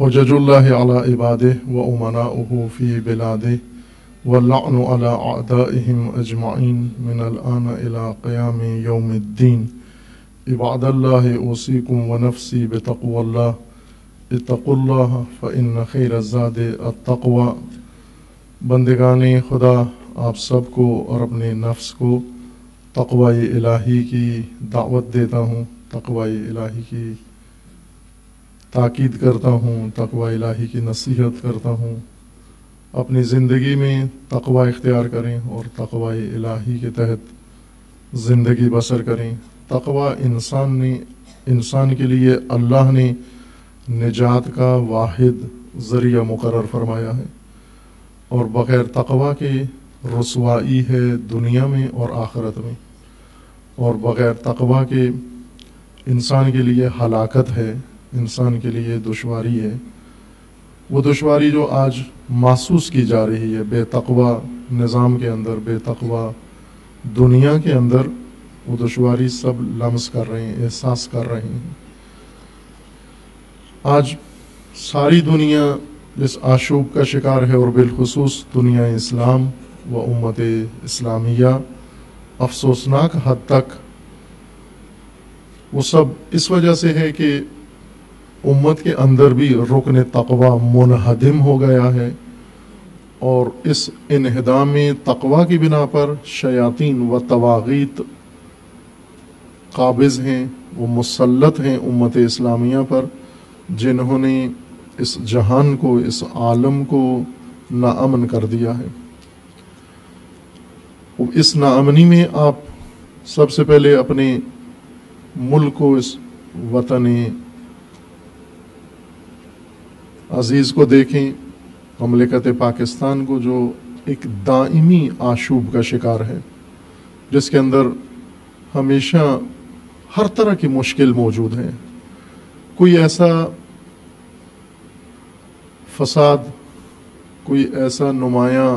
حجج اللہ علی عبادہ و امناؤہ فی بلادہ واللعن علی اعدائہم اجمعین من الآن الى قیام یوم الدین عباد اللہ اوصیکم ونفسی بتقوی اللہ اتقوا اللہ فإن خیر الزاد التقوی۔ بندگان خدا، آپ سب کو اور اپنے نفس کو تقوی الہی کی دعوت دیتا ہوں، تقوی الہی کی تاکید کرتا ہوں، تقوی الہی کی نصیحت کرتا ہوں۔ اپنی زندگی میں تقوی اختیار کریں اور تقوی الہی کے تحت زندگی بسر کریں۔ تقوی انسان کے لیے اللہ نے نجات کا واحد ذریعہ مقرر فرمایا ہے، اور بغیر تقوی کے رسوائی ہے دنیا میں اور آخرت میں، اور بغیر تقوی کے انسان کے لیے ہلاکت ہے، انسان کے لیے دشواری ہے۔ وہ دشواری جو آج محسوس کی جا رہی ہے بے تقوی نظام کے اندر، بے تقوی دنیا کے اندر، وہ دشواری سب لمس کر رہے ہیں، احساس کر رہے ہیں۔ آج ساری دنیا اس آشوب کا شکار ہے، اور بالخصوص دنیا اسلام و امت اسلامیہ افسوسناک حد تک۔ وہ سب اس وجہ سے ہے کہ امت کے اندر بھی رکن تقوی منہدم ہو گیا ہے، اور اس انہدام تقوی کی بنا پر شیاطین و طواغیت قابض ہیں، وہ مسلط ہیں امت اسلامیہ پر، جنہوں نے اس جہان کو، اس عالم کو ناامن کر دیا ہے۔ اس ناامنی میں آپ سب سے پہلے اپنے ملک کو، اس وطن عزیز کو دیکھیں، مملکت پاکستان کو، جو ایک دائمی آشوب کا شکار ہے، جس کے اندر ہمیشہ ہر طرح کی مشکل موجود ہے۔ کوئی ایسا فساد، کوئی ایسا نمایاں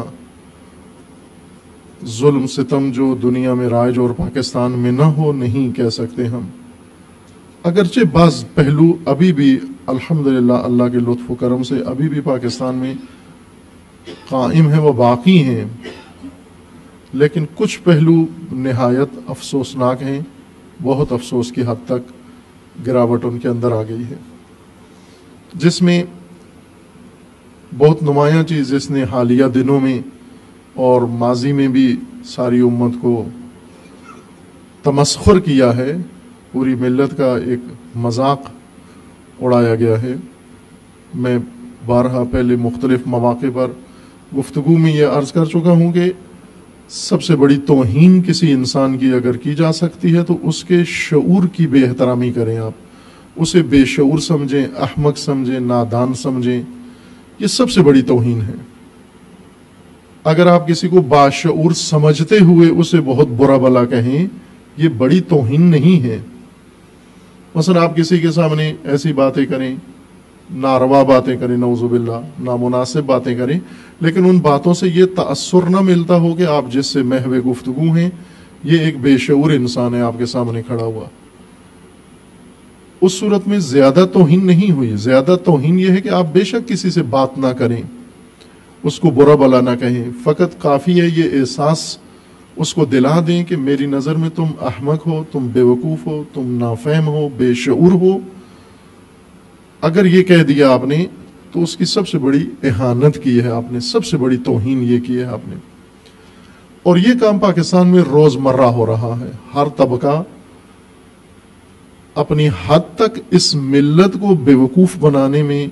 ظلم ستم جو دنیا میں رائج اور پاکستان میں نہ ہو، نہیں کہہ سکتے ہم۔ اگرچہ بعض پہلو ابھی بھی الحمدللہ اللہ کے لطف و کرم سے ابھی بھی پاکستان میں قائم ہیں، وہ باقی ہیں، لیکن کچھ پہلو نہایت افسوسناک ہیں، بہت افسوس کی حد تک گراوٹ ان کے اندر آ گئی ہے، جس میں بہت نمایاں چیز جس نے حالیہ دنوں میں اور ماضی میں بھی ساری امت کو تمسخر کیا ہے، پوری ملت کا ایک مذاق اڑایا گیا ہے۔ میں بارہا پہلے مختلف مواقع پر گفتگو میں یہ عرض کر چکا ہوں کہ سب سے بڑی توہین کسی انسان کی اگر کی جا سکتی ہے تو اس کے شعور کی بے احترامی کریں، آپ اسے بے شعور سمجھیں، احمق سمجھیں، نادان سمجھیں، یہ سب سے بڑی توہین ہے۔ اگر آپ کسی کو باشعور سمجھتے ہوئے اسے بہت برا بھلا کہیں، یہ بڑی توہین نہیں ہے۔ مثلا آپ کسی کے سامنے ایسی باتیں کریں، ناروا باتیں کریں، نعوذ باللہ، نامناسب باتیں کریں، لیکن ان باتوں سے یہ تأثر نہ ملتا ہو کہ آپ جس سے محو گفتگو ہیں یہ ایک بے شعور انسان ہے آپ کے سامنے کھڑا ہوا، اس صورت میں زیادہ توہین نہیں ہوئی۔ زیادہ توہین یہ ہے کہ آپ بے شک کسی سے بات نہ کریں، اس کو برا بھلا نہ کہیں، فقط کافی ہے یہ احساس اس کو دلا دیں کہ میری نظر میں تم احمق ہو، تم بے وقوف ہو، تم نافہم ہو، بے شعور ہو۔ اگر یہ کہہ دیا آپ نے تو اس کی سب سے بڑی اہانت کی ہے آپ نے، سب سے بڑی توہین یہ کی ہے آپ نے۔ اور یہ کام پاکستان میں روزمرہ ہو رہا ہے، ہر طبقہ اپنی حد تک اس ملت کو بے وقوف بنانے میں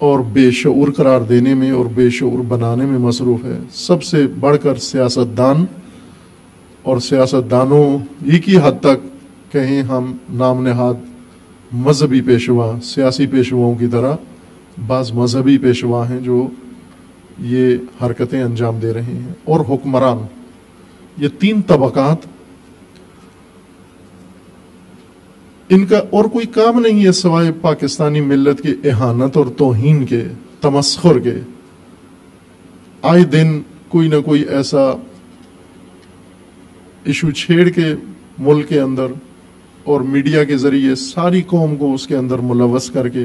اور بے شعور قرار دینے میں اور بے شعور بنانے میں مصروف ہے۔ سب سے بڑھ کر سیاستدان اور سیاستدانوں ہی کی حد تک کہیں ہم نام نہاد مذہبی پیشوا، سیاسی پیشواؤں کی طرح بعض مذہبی پیشوا ہیں جو یہ حرکتیں انجام دے رہے ہیں، اور حکمران، یہ تین طبقات، ان کا اور کوئی کام نہیں ہے سوائے پاکستانی ملت کی اہانت اور توہین کے، تمسخر کے۔ آئے دن کوئی نہ کوئی ایسا ایشو چھیڑ کے ملک کے اندر اور میڈیا کے ذریعے ساری قوم کو اس کے اندر ملوث کر کے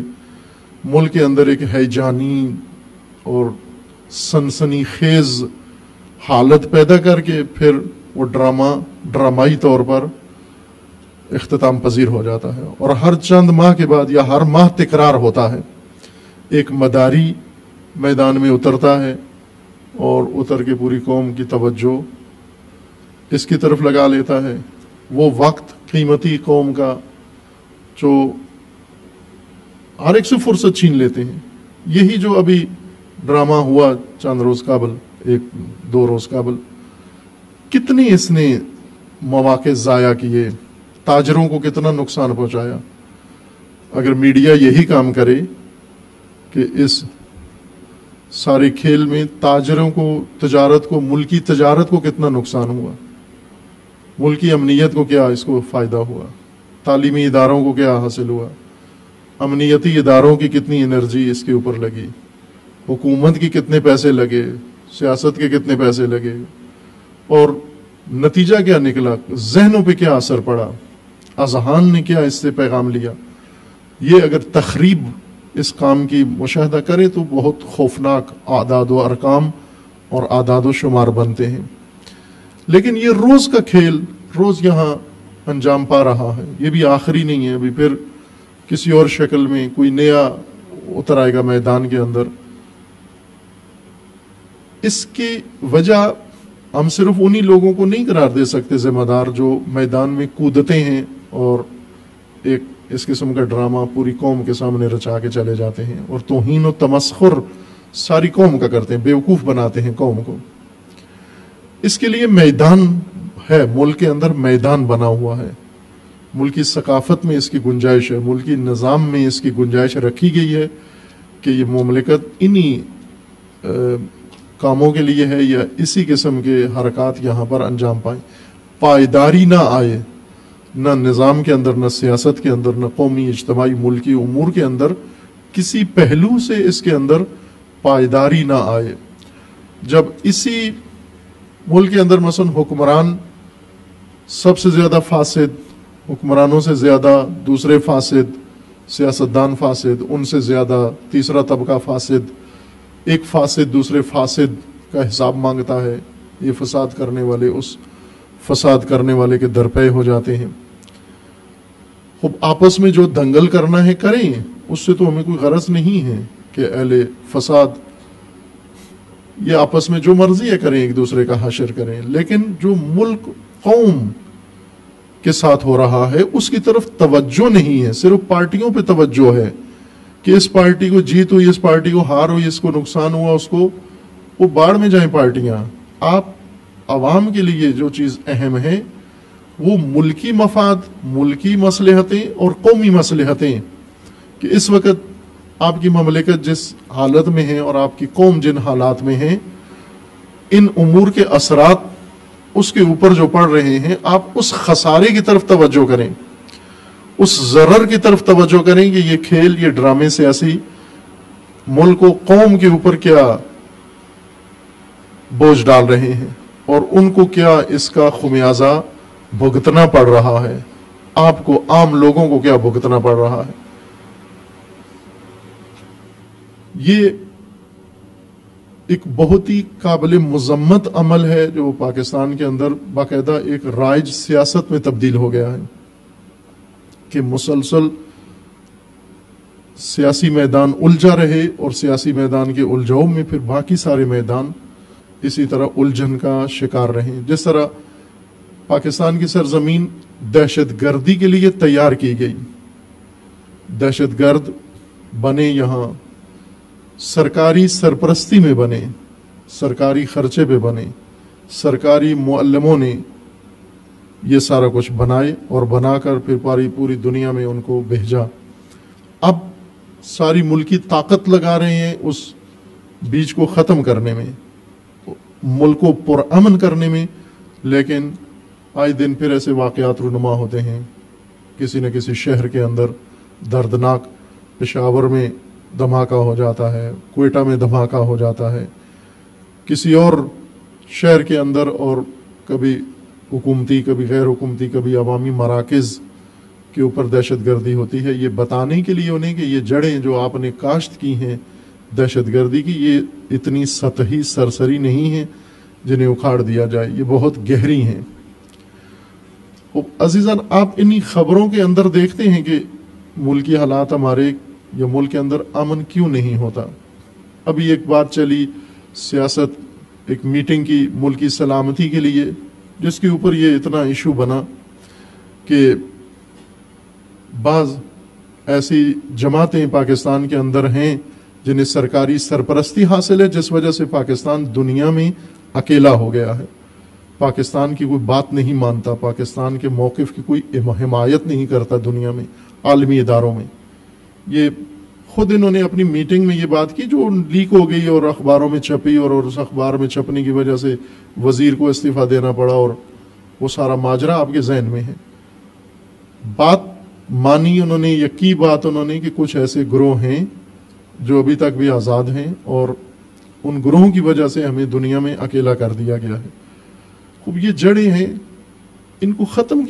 ملک کے اندر ایک ہیجانی اور سنسنی خیز حالت پیدا کر کے پھر وہ ڈرامائی طور پر اختتام پذیر ہو جاتا ہے، اور ہر چند ماہ کے بعد یا ہر ماہ تکرار ہوتا ہے۔ ایک مداری میدان میں اترتا ہے اور اتر کے پوری قوم کی توجہ اس کی طرف لگا لیتا ہے، وہ وقت قیمتی قوم کا جو ہر ایک سے فرصت چھین لیتے ہیں۔ یہی جو ابھی ڈرامہ ہوا چند روز قبل، ایک دو روز قبل، کتنی اس نے مواقع ضائع کیے، تاجروں کو کتنا نقصان پہنچایا۔ اگر میڈیا یہی کام کرے کہ اس سارے کھیل میں تاجروں کو، تجارت کو، ملکی تجارت کو کتنا نقصان ہوا، ملکی امنیت کو کیا اس کو فائدہ ہوا، تعلیمی اداروں کو کیا حاصل ہوا، امنیتی اداروں کی کتنی انرجی اس کے اوپر لگی، حکومت کی کتنے پیسے لگے، سیاست کے کتنے پیسے لگے، اور نتیجہ کیا نکلا، ذہنوں پہ کیا اثر پڑا، اذہان نے کیا اس سے پیغام لیا۔ یہ اگر تخریب اس کام کی مشاہدہ کرے تو بہت خوفناک اعداد و ارقام اور اعداد و شمار بنتے ہیں۔ لیکن یہ روز کا کھیل روز یہاں انجام پا رہا ہے، یہ بھی آخری نہیں ہے، ابھی پھر کسی اور شکل میں کوئی نیا اتر آئے گا میدان کے اندر۔ اس کی وجہ ہم صرف انہی لوگوں کو نہیں قرار دے سکتے ذمہ دار جو میدان میں کودتے ہیں اور ایک اس قسم کا ڈرامہ پوری قوم کے سامنے رچا کے چلے جاتے ہیں اور توہین و تمسخر ساری قوم کا کرتے ہیں، بیوقوف بناتے ہیں قوم کو۔ اس کے لیے میدان ہے، ملک کے اندر میدان بنا ہوا ہے، ملکی ثقافت میں اس کی گنجائش ہے، ملکی نظام میں اس کی گنجائش رکھی گئی ہے کہ یہ مملکت انہی کاموں کے لیے ہے یا اسی قسم کے حرکات یہاں پر انجام پائیں۔ پائیداری نہ آئے، نہ نظام کے اندر، نہ سیاست کے اندر، نہ قومی اجتماعی ملکی امور کے اندر، کسی پہلو سے اس کے اندر پائیداری نہ آئے۔ جب اسی ملک کے اندر مثلا حکمران سب سے زیادہ فاسد، حکمرانوں سے زیادہ دوسرے فاسد، سیاستدان فاسد، ان سے زیادہ تیسرا طبقہ فاسد، ایک فاسد دوسرے فاسد کا حساب مانگتا ہے، یہ فساد کرنے والے اس فساد کرنے والے کے درپے ہو جاتے ہیں۔ خب آپس میں جو دنگل کرنا ہے کریں، اس سے تو ہمیں کوئی غرض نہیں ہے کہ اہل فساد یہ آپس میں جو مرضی ہے کریں، ایک دوسرے کا حشر کریں، لیکن جو ملک قوم کے ساتھ ہو رہا ہے اس کی طرف توجہ نہیں ہے، صرف پارٹیوں پہ توجہ ہے کہ اس پارٹی کو جیت ہوئی، اس پارٹی کو ہار ہوئی، اس کو نقصان ہوا، اس کو وہ باڑ میں جائیں پارٹیاں۔ آپ عوام کے لیے جو چیز اہم ہے وہ ملکی مفاد، ملکی مصلحتیں اور قومی مصلحتیں، کہ اس وقت آپ کی مملکت جس حالت میں ہے اور آپ کی قوم جن حالات میں ہے، ان امور کے اثرات اس کے اوپر جو پڑ رہے ہیں، آپ اس خسارے کی طرف توجہ کریں، اس ضرر کی طرف توجہ کریں کہ یہ کھیل، یہ ڈرامے سیاسی ملک و قوم کے اوپر کیا بوجھ ڈال رہے ہیں اور ان کو کیا اس کا خمیازہ بھگتنا پڑ رہا ہے، آپ کو، عام لوگوں کو کیا بھگتنا پڑ رہا ہے۔ یہ ایک بہت ہی قابل مذمت عمل ہے جو پاکستان کے اندر باقاعدہ ایک رائج سیاست میں تبدیل ہو گیا ہے کہ مسلسل سیاسی میدان الجھا رہے اور سیاسی میدان کے الجھاؤ میں پھر باقی سارے میدان اسی طرح الجھن کا شکار رہیں۔ جس طرح پاکستان کی سرزمین دہشت گردی کے لیے تیار کی گئی، دہشت گرد بنے یہاں سرکاری سرپرستی میں بنے، سرکاری خرچے پہ بنے، سرکاری معلموں نے یہ سارا کچھ بنائے اور بنا کر پھر پوری دنیا میں ان کو بھیجا. اب ساری ملکی طاقت لگا رہے ہیں اس بیچ کو ختم کرنے میں، ملک کو پرامن کرنے میں، لیکن آئے دن پھر ایسے واقعات رونما ہوتے ہیں. کسی نہ کسی شہر کے اندر دردناک، پشاور میں دھماکہ ہو جاتا ہے، کوئٹہ میں دھماکہ ہو جاتا ہے، کسی اور شہر کے اندر، اور کبھی حکومتی، کبھی غیر حکومتی، کبھی عوامی مراکز کے اوپر دہشت گردی ہوتی ہے. یہ بتانے کے لیے انہیں کہ یہ جڑیں جو آپ نے کاشت کی ہیں دہشت گردی کی، یہ اتنی سطحی سرسری نہیں ہیں جنہیں اکھاڑ دیا جائے، یہ بہت گہری ہیں. عزیزان، آپ انہی خبروں کے اندر دیکھتے ہیں کہ ملکی حالات ہمارے یا ملک کے اندر امن کیوں نہیں ہوتا. ابھی ایک بات چلی سیاست، ایک میٹنگ کی ملکی سلامتی کے لیے، جس کے اوپر یہ اتنا ایشو بنا کہ بعض ایسی جماعتیں پاکستان کے اندر ہیں جنہیں سرکاری سرپرستی حاصل ہے، جس وجہ سے پاکستان دنیا میں اکیلا ہو گیا ہے. پاکستان کی کوئی بات نہیں مانتا، پاکستان کے موقف کی کوئی حمایت نہیں کرتا دنیا میں، عالمی اداروں میں. یہ خود انہوں نے اپنی میٹنگ میں یہ بات کی جو لیک ہو گئی اور اخباروں میں چھپی، اور اس اخبار میں چھپنے کی وجہ سے وزیر کو استعفیٰ دینا پڑا، اور وہ سارا ماجرا آپ کے ذہن میں ہے. بات مانی انہوں نے، یہ کی بات انہوں نے کہ کچھ ایسے گروہ ہیں جو ابھی تک بھی آزاد ہیں، اور ان گروہوں کی وجہ سے ہمیں دنیا میں اکیلا کر دیا گیا ہے. خوب یہ جڑیں ہیں، ان کو ختم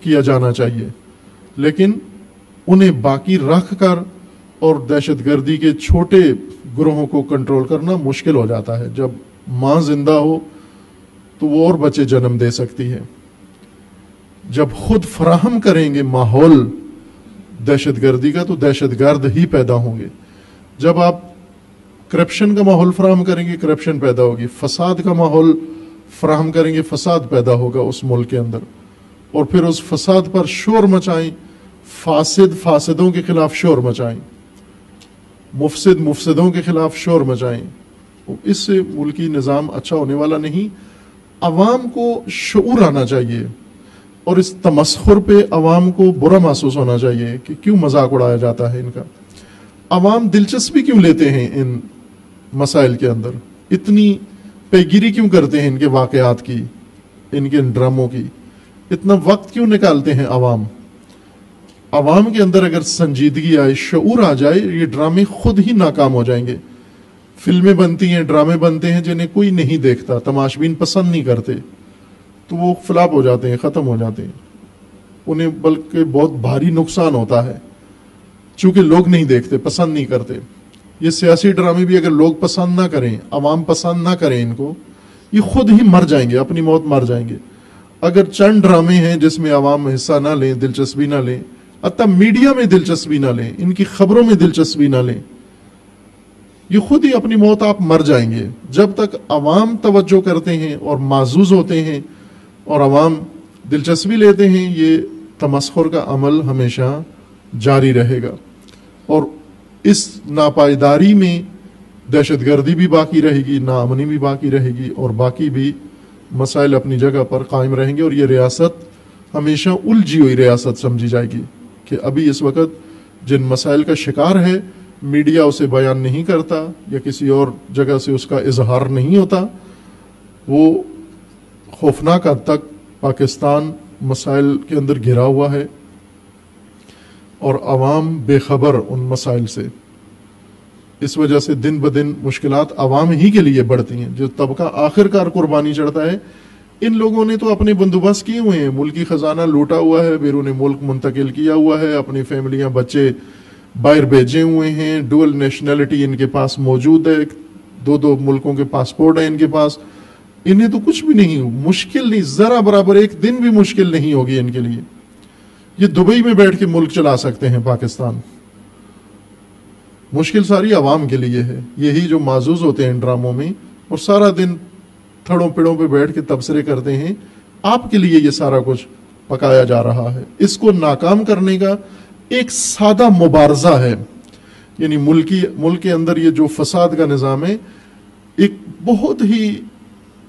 کیا جانا چاہیے، لیکن انہیں باقی رکھ کر اور دہشت گردی کے چھوٹے گروہوں کو کنٹرول کرنا مشکل ہو جاتا ہے. جب ماں زندہ ہو تو وہ اور بچے جنم دے سکتی ہے. جب خود فراہم کریں گے ماحول دہشت گردی کا تو دہشت گرد ہی پیدا ہوں گے. جب آپ کرپشن کا ماحول فراہم کریں گے کرپشن پیدا ہوگی، فساد کا ماحول فراہم کریں گے فساد پیدا ہوگا اس ملک کے اندر، اور پھر اس فساد پر شور مچائیں، فاسد فاسدوں کے خلاف شور مچائیں، مفسد مفسدوں کے خلاف شور مچائیں. اس سے ملکی نظام اچھا ہونے والا نہیں. عوام کو شعور آنا چاہیے، اور اس تمسخر پہ عوام کو برا محسوس ہونا چاہیے کہ کیوں مذاق اڑایا جاتا ہے ان کا. عوام دلچسپی کیوں لیتے ہیں ان مسائل کے اندر، اتنی پیگیری کیوں کرتے ہیں ان کے واقعات کی، ان کے ڈراموں کی، اتنا وقت کیوں نکالتے ہیں عوام. عوام کے اندر اگر سنجیدگی آئے، شعور آ جائے، یہ ڈرامے خود ہی ناکام ہو جائیں گے. فلمیں بنتی ہیں، ڈرامے بنتے ہیں جنہیں کوئی نہیں دیکھتا، تماشبین پسند نہیں کرتے، تو وہ فلاپ ہو جاتے ہیں، ختم ہو جاتے ہیں. انہیں بلکہ بہت بھاری نقصان ہوتا ہے، چونکہ لوگ نہیں دیکھتے، پسند نہیں کرتے. یہ سیاسی ڈرامے بھی اگر لوگ پسند نہ کریں، عوام پسند نہ کریں ان کو، یہ خود ہی مر جائیں گے، اپنی موت مر جائیں گے. اگر چند ڈرامے ہیں جس میں عوام حصہ نہ لیں، دلچسپی نہ لیں، حتیٰ میڈیا میں دلچسپی نہ لیں، ان کی خبروں میں دلچسپی نہ لیں، یہ خود ہی اپنی موت آپ مر جائیں گے. جب تک عوام توجہ کرتے ہیں اور معزوز ہوتے ہیں اور عوام دلچسپی لیتے ہیں، یہ تمسخر کا عمل ہمیشہ جاری رہے گا، اور اس ناپائیداری میں دہشت گردی بھی باقی رہے گی، ناامنی بھی باقی رہے گی، اور باقی بھی مسائل اپنی جگہ پر قائم رہیں گے. اور یہ ریاست ہمیشہ الجھی ہوئی ریاست سمجھی جائے گی کہ ابھی اس وقت جن مسائل کا شکار ہے، میڈیا اسے بیان نہیں کرتا یا کسی اور جگہ سے اس کا اظہار نہیں ہوتا. وہ خوفناک حد تک پاکستان مسائل کے اندر گھرا ہوا ہے، اور عوام بے خبر ان مسائل سے. اس وجہ سے دن بدن مشکلات عوام ہی کے لیے بڑھتی ہیں. جو طبقہ آخر کار قربانی چڑھتا ہے، ان لوگوں نے تو اپنے بندوبست کیے ہوئے ہیں، ملکی خزانہ لوٹا ہوا ہے، بیرون ملک منتقل کیا ہوا ہے، اپنی فیملیاں بچے باہر بھیجے ہوئے ہیں، ڈوئل نیشنلٹی ان کے پاس موجود ہے، دو ملکوں کے پاسپورٹ ہیں ان کے پاس. انہیں تو کچھ بھی نہیں، مشکل نہیں، ذرا برابر ایک دن بھی مشکل نہیں ہوگی ان کے لیے. یہ دبئی میں بیٹھ کے ملک چلا سکتے ہیں پاکستان. مشکل ساری عوام کے لیے ہے، یہی جو معزوز ہوتے ہیں ڈراموں میں اور سارا دن تھڑوں پیڑوں پہ بیٹھ کے تبصرے کرتے ہیں. آپ کے لیے یہ سارا کچھ پکایا جا رہا ہے. اس کو ناکام کرنے کا ایک سادہ مبارزہ ہے. یعنی ملک کے اندر یہ جو فساد کا نظام ہے، ایک بہت ہی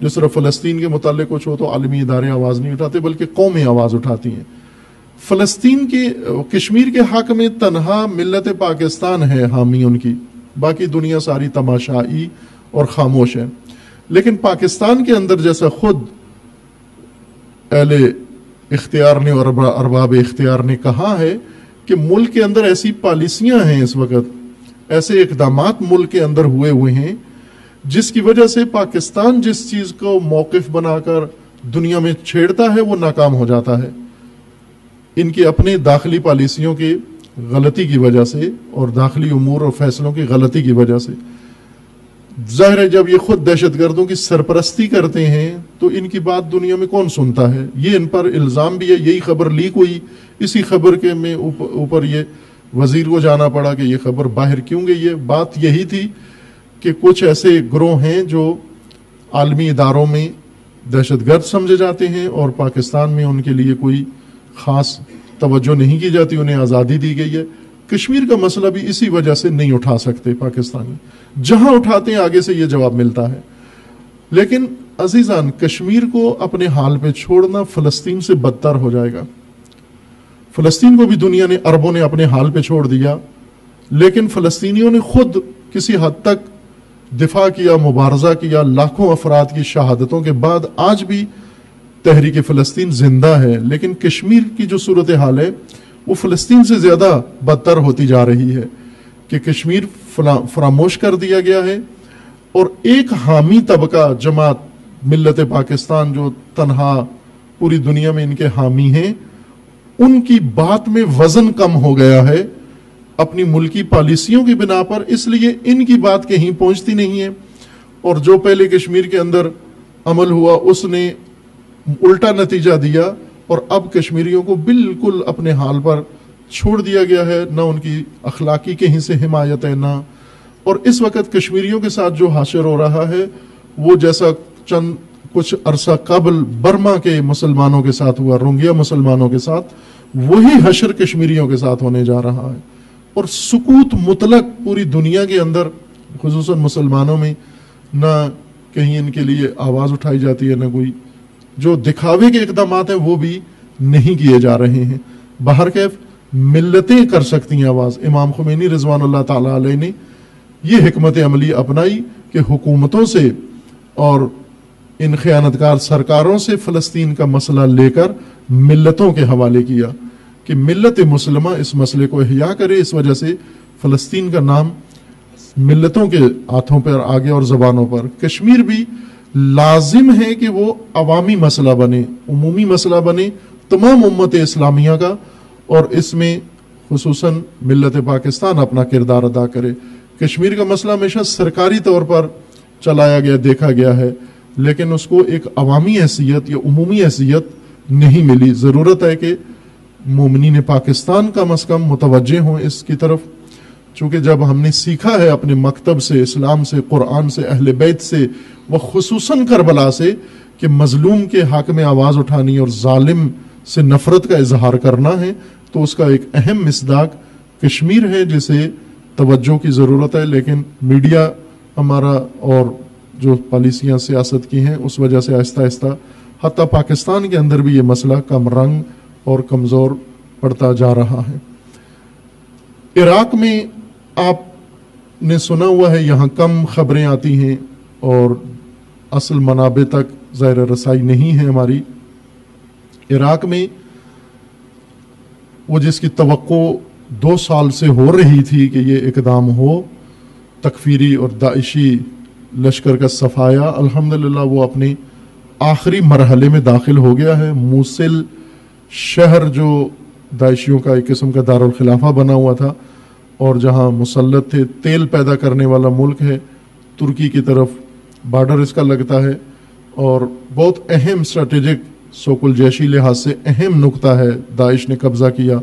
جو صرف فلسطین کے متعلق کچھ ہو تو عالمی ادارے آواز نہیں اٹھاتے بلکہ قومیں آواز اٹھاتی ہیں. فلسطین کے کشمیر کے حق میں تنہا ملت پاکستان ہے حامی ان کی، باقی دنیا ساری تماشائی اور خاموش ہے. لیکن پاکستان کے اندر جیسا خود اہل اختیار نے اور ارباب اختیار نے کہا ہے کہ ملک کے اندر ایسی پالیسیاں ہیں، اس وقت ایسے اقدامات ملک کے اندر ہوئے ہیں جس کی وجہ سے پاکستان جس چیز کو موقف بنا کر دنیا میں چھیڑتا ہے وہ ناکام ہو جاتا ہے، ان کی اپنے داخلی پالیسیوں کی غلطی کی وجہ سے اور داخلی امور اور فیصلوں کی غلطی کی وجہ سے. ظاہر ہے جب یہ خود دہشت گردوں کی سرپرستی کرتے ہیں تو ان کی بات دنیا میں کون سنتا ہے. یہ ان پر الزام بھی ہے، یہی خبر لیک ہوئی، اسی خبر کے میں اوپر یہ وزیر کو جانا پڑا کہ یہ خبر باہر کیوں گئی ہے. بات یہی تھی کہ کچھ ایسے گروہ ہیں جو عالمی اداروں میں دہشت گرد سمجھے جاتے ہیں اور پاکستان میں ان کے لیے کوئی خاص توجہ نہیں کی جاتی، انہیں آزادی دی گئی ہے. کشمیر کا مسئلہ بھی اسی وجہ سے نہیں اٹھا سکتے پاکستانی، جہاں اٹھاتے ہیں آگے سے یہ جواب ملتا ہے. لیکن عزیزان، کشمیر کو اپنے حال پہ چھوڑنا فلسطین سے بدتر ہو جائے گا. فلسطین کو بھی دنیا نے، عربوں نے اپنے حال پہ چھوڑ دیا، لیکن فلسطینیوں نے خود کسی حد تک دفاع کیا، مبارزہ کیا. لاکھوں افراد کی شہادتوں کے بعد آج بھی تحریک فلسطین زندہ ہے. لیکن کشمیر کی جو صورتحال ہے وہ فلسطین سے زیادہ بدتر ہوتی جا رہی ہے کہ کشمیر فراموش کر دیا گیا ہے، اور ایک حامی طبقہ جماعت ملت پاکستان جو تنہا پوری دنیا میں ان کے حامی ہیں، ان کی بات میں وزن کم ہو گیا ہے اپنی ملکی پالیسیوں کی بنا پر، اس لیے ان کی بات کہیں پہنچتی نہیں ہے. اور جو پہلے کشمیر کے اندر عمل ہوا اس نے الٹا نتیجہ دیا، اور اب کشمیریوں کو بالکل اپنے حال پر چھوڑ دیا گیا ہے. نہ ان کی اخلاقی کہیں سے حمایت ہے نہ. اور اس وقت کشمیریوں کے ساتھ جو حشر ہو رہا ہے وہ جیسا کچھ عرصہ قبل برما کے مسلمانوں کے ساتھ ہوا، روہنگیا مسلمانوں کے ساتھ، وہی حشر کشمیریوں کے ساتھ ہونے جا رہا ہے. اور سکوت مطلق پوری دنیا کے اندر، خصوصاً مسلمانوں میں، نہ کہیں ان کے لیے آواز اٹھائی جاتی ہے، نہ کوئی جو دکھاوے کے اقدامات ہیں وہ بھی نہیں کیے جا رہے ہیں. بہرکیف ملتیں کر سکتی ہیں آواز. امام خمینی رضوان اللہ تعالیٰ علیہ نے یہ حکمت عملی اپنائی کہ حکومتوں سے اور ان خیانتکار سرکاروں سے فلسطین کا مسئلہ لے کر ملتوں کے حوالے کیا کہ ملت مسلمہ اس مسئلے کو احیا کرے. اس وجہ سے فلسطین کا نام ملتوں کے ہاتھوں پر آگے اور زبانوں پر. کشمیر بھی لازم ہے کہ وہ عوامی مسئلہ بنے، عمومی مسئلہ بنے تمام امت اسلامیہ کا، اور اس میں خصوصاً ملت پاکستان اپنا کردار ادا کرے. کشمیر کا مسئلہ ہمیشہ سرکاری طور پر چلایا گیا، دیکھا گیا ہے، لیکن اس کو ایک عوامی حیثیت یا عمومی حیثیت نہیں ملی. ضرورت ہے کہ مومنین پاکستان کم از کم متوجہ ہوں اس کی طرف، چونکہ جب ہم نے سیکھا ہے اپنے مکتب سے، اسلام سے، قرآن سے، اہل بیت سے، وہ خصوصاً کربلا سے، کہ مظلوم کے حق میں آواز اٹھانی اور ظالم سے نفرت کا اظہار کرنا ہے، تو اس کا ایک اہم مصداق کشمیر ہے جسے توجہ کی ضرورت ہے. لیکن میڈیا ہمارا اور جو پالیسیاں سیاست کی ہیں اس وجہ سے آہستہ آہستہ حتیٰ پاکستان کے اندر بھی یہ مسئلہ کم رنگ اور کمزور پڑتا جا رہا ہے. عراق میں آپ نے سنا ہوا ہے یہاں کم خبریں آتی ہیں اور اصل منابع تک ظاہر رسائی نہیں ہے ہماری. عراق میں وہ جس کی توقع 2 سال سے ہو رہی تھی کہ یہ اقدام ہو، تکفیری اور داعشی لشکر کا صفایا، الحمدللہ وہ اپنے آخری مرحلے میں داخل ہو گیا ہے. موصل شہر جو داعشیوں کا ایک قسم کا دارالخلافہ بنا ہوا تھا اور جہاں مسلط تھے، تیل پیدا کرنے والا ملک ہے، ترکی کی طرف بارڈر اس کا لگتا ہے، اور بہت اہم اسٹریٹجک سوکل جیشی لحاظ سے اہم نقطہ ہے. داعش نے قبضہ کیا،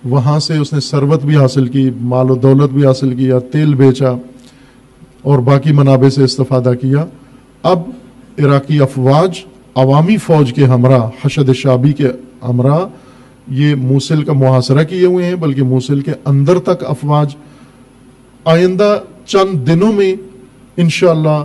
وہاں سے اس نے ثروت بھی حاصل کی، مال و دولت بھی حاصل کیا، تیل بیچا اور باقی منابع سے استفادہ کیا. اب عراقی افواج عوامی فوج کے ہمراہ، حشد شعبی کے ہمراہ، یہ موصل کا محاصرہ کیے ہوئے ہیں، بلکہ موصل کے اندر تک افواج آئندہ چند دنوں میں انشاءاللہ